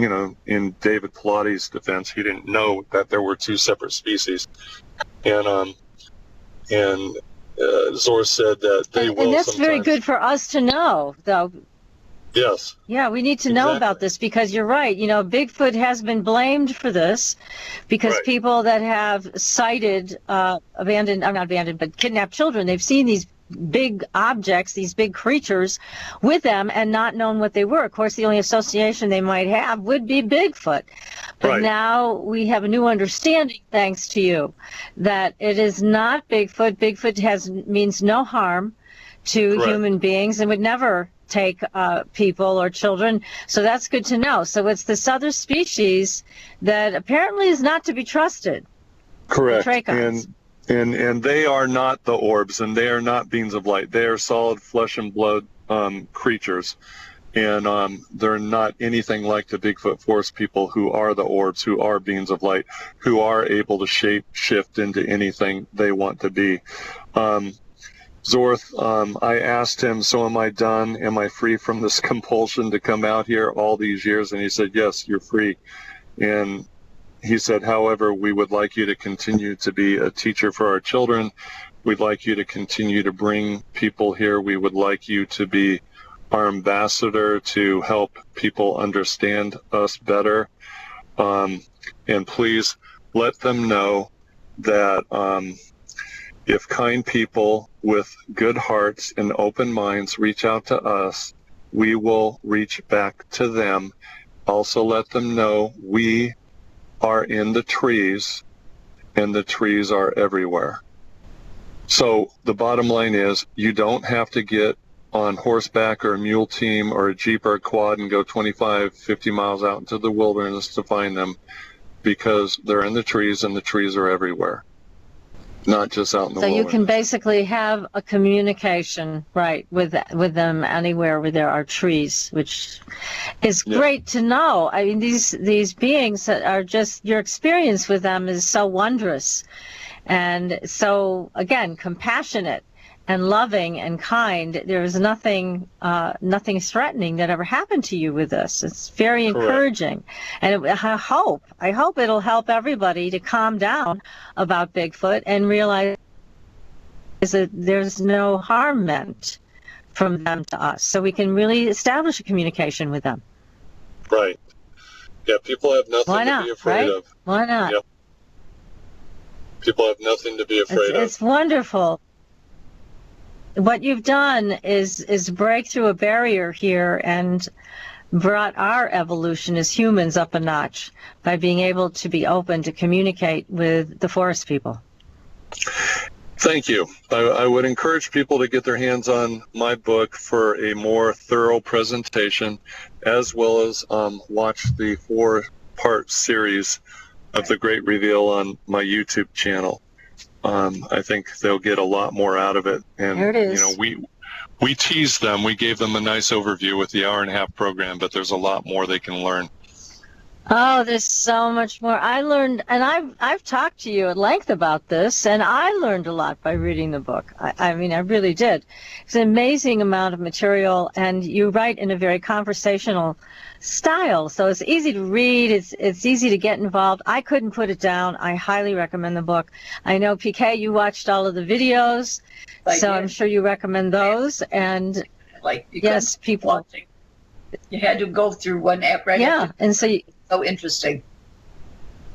Speaker 6: in David Pilates' defense, he didn't know that there were 2 separate species. And Zorth said that they will
Speaker 4: And that's
Speaker 6: sometimes...
Speaker 4: very good for us to know, though.
Speaker 6: Yes.
Speaker 4: Yeah, we need to know about this because you're right. You know, Bigfoot has been blamed for this because people that have sighted not abandoned, but kidnapped children, they've seen these big objects, these big creatures with them and not known what they were. Of course, the only association they might have would be Bigfoot. But now we have a new understanding, thanks to you, that it is not Bigfoot. Bigfoot means no harm to human beings and would never take people or children. So that's good to know. So it's this other species that apparently is not to be trusted.
Speaker 6: Correct. And they are not the orbs, and they are not beings of light. They are solid flesh and blood creatures. And they're not anything like the Bigfoot forest people who are the orbs, who are beings of light, who are able to shape shift into anything they want to be. Zorth, I asked him, so am I done? Am I free from this compulsion to come out here all these years? And he said, yes, you're free. And he said, however, we would like you to continue to be a teacher for our children. We'd like you to continue to bring people here. We would like you to be our ambassador to help people understand us better. And please let them know that if kind people with good hearts and open minds reach out to us, we will reach back to them. Also let them know we are in the trees, and the trees are everywhere. So the bottom line is, you don't have to get on horseback or a mule team or a Jeep or a quad and go 25, 50 miles out into the wilderness to find them, because they're in the trees, and the trees are everywhere, not just out in the wilderness.
Speaker 4: So you can basically have a communication, with them anywhere where there are trees, which is great to know. I mean, these beings that are just, your experience with them is so wondrous and so, again, compassionate and loving and kind. There is nothing threatening that ever happened to you with this. It's very encouraging. And I hope it'll help everybody to calm down about Bigfoot and realize that there's no harm meant from them to us. So we can really establish a communication with them.
Speaker 6: Right. Yeah, people have nothing to be afraid of.
Speaker 4: Why not?
Speaker 6: Yep. People have nothing to be afraid of.
Speaker 4: It's wonderful. What you've done is break through a barrier here and brought our evolution as humans up a notch by being able to be open to communicate with the forest people.
Speaker 6: Thank you. I would encourage people to get their hands on my book for a more thorough presentation, as well as watch the 4-part series of The Great Reveal on my YouTube channel. I think they'll get a lot more out of it. And
Speaker 4: there it is.
Speaker 6: We teased them. We gave them a nice overview with the hour-and-a-half program, but there's a lot more they can learn.
Speaker 4: Oh, there's so much more. I learned, and I've talked to you at length about this, and I learned a lot by reading the book. I mean, I really did. It's an amazing amount of material, and you write in a very conversational style, so it's easy to read. It's easy to get involved. I couldn't put it down. I highly recommend the book. I know, PK, you watched all of the videos, so I'm sure you recommend those. And yes, people.
Speaker 5: Watching. You had to go through one app, right?
Speaker 4: Yeah, and so.
Speaker 5: So interesting.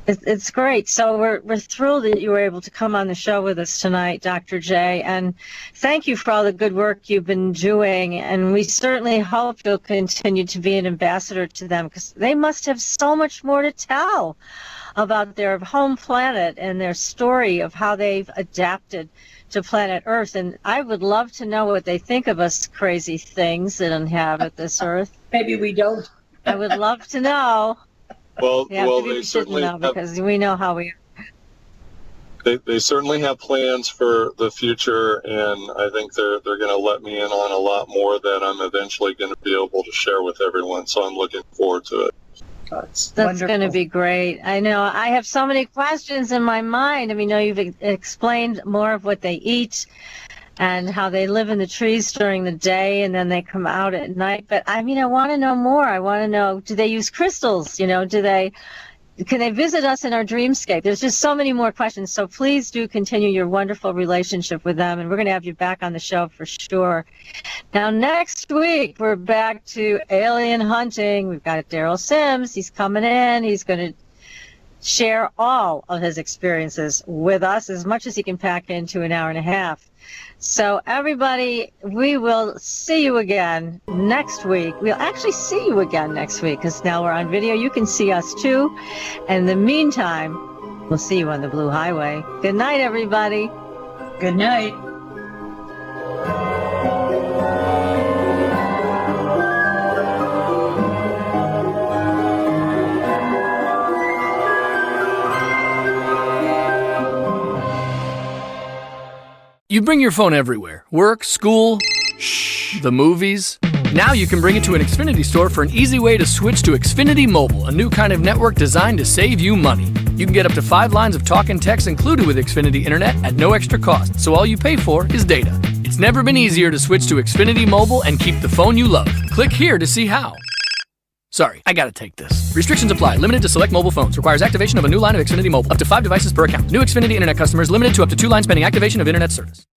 Speaker 4: It's great. So we're thrilled that you were able to come on the show with us tonight, Dr. J. And thank you for all the good work you've been doing. And we certainly hope you'll continue to be an ambassador to them, because they must have so much more to tell about their home planet and their story of how they've adapted to planet Earth. And I would love to know what they think of us crazy things that inhabit this Earth.
Speaker 5: Maybe we don't.
Speaker 4: I would love to know.
Speaker 6: Well,
Speaker 4: they certainly know, because we know how we are.
Speaker 6: They certainly have plans for the future, and I think they're going to let me in on a lot more that I'm eventually going to be able to share with everyone. So I'm looking forward to it.
Speaker 4: That's going to be great. I know. I have so many questions in my mind. I mean, you've explained more of what they eat and how they live in the trees during the day and then they come out at night. But I mean, I want to know more. I want to know, do they use crystals? Do they can they visit us in our dreamscape? There's just so many more questions. So please do continue your wonderful relationship with them. And we're going to have you back on the show for sure. Now, next week, we're back to alien hunting. We've got Daryl Sims. He's coming in. He's going to share all of his experiences with us, as much as he can pack into an hour and a half. So everybody, we will see you again next week. We'll actually see you again next week, because now we're on video. You can see us too. And in the meantime, we'll see you on the Blue Highway. Good night, everybody.
Speaker 5: Good night.
Speaker 16: You bring your phone everywhere. Work, school, the movies. Now you can bring it to an Xfinity store for an easy way to switch to Xfinity Mobile, a new kind of network designed to save you money. You can get up to 5 lines of talk and text included with Xfinity Internet at no extra cost, so all you pay for is data. It's never been easier to switch to Xfinity Mobile and keep the phone you love. Click here to see how. Sorry, I gotta take this. Restrictions apply. Limited to select mobile phones. Requires activation of a new line of Xfinity Mobile. Up to 5 devices per account. New Xfinity Internet customers limited to up to 2 lines pending activation of Internet service.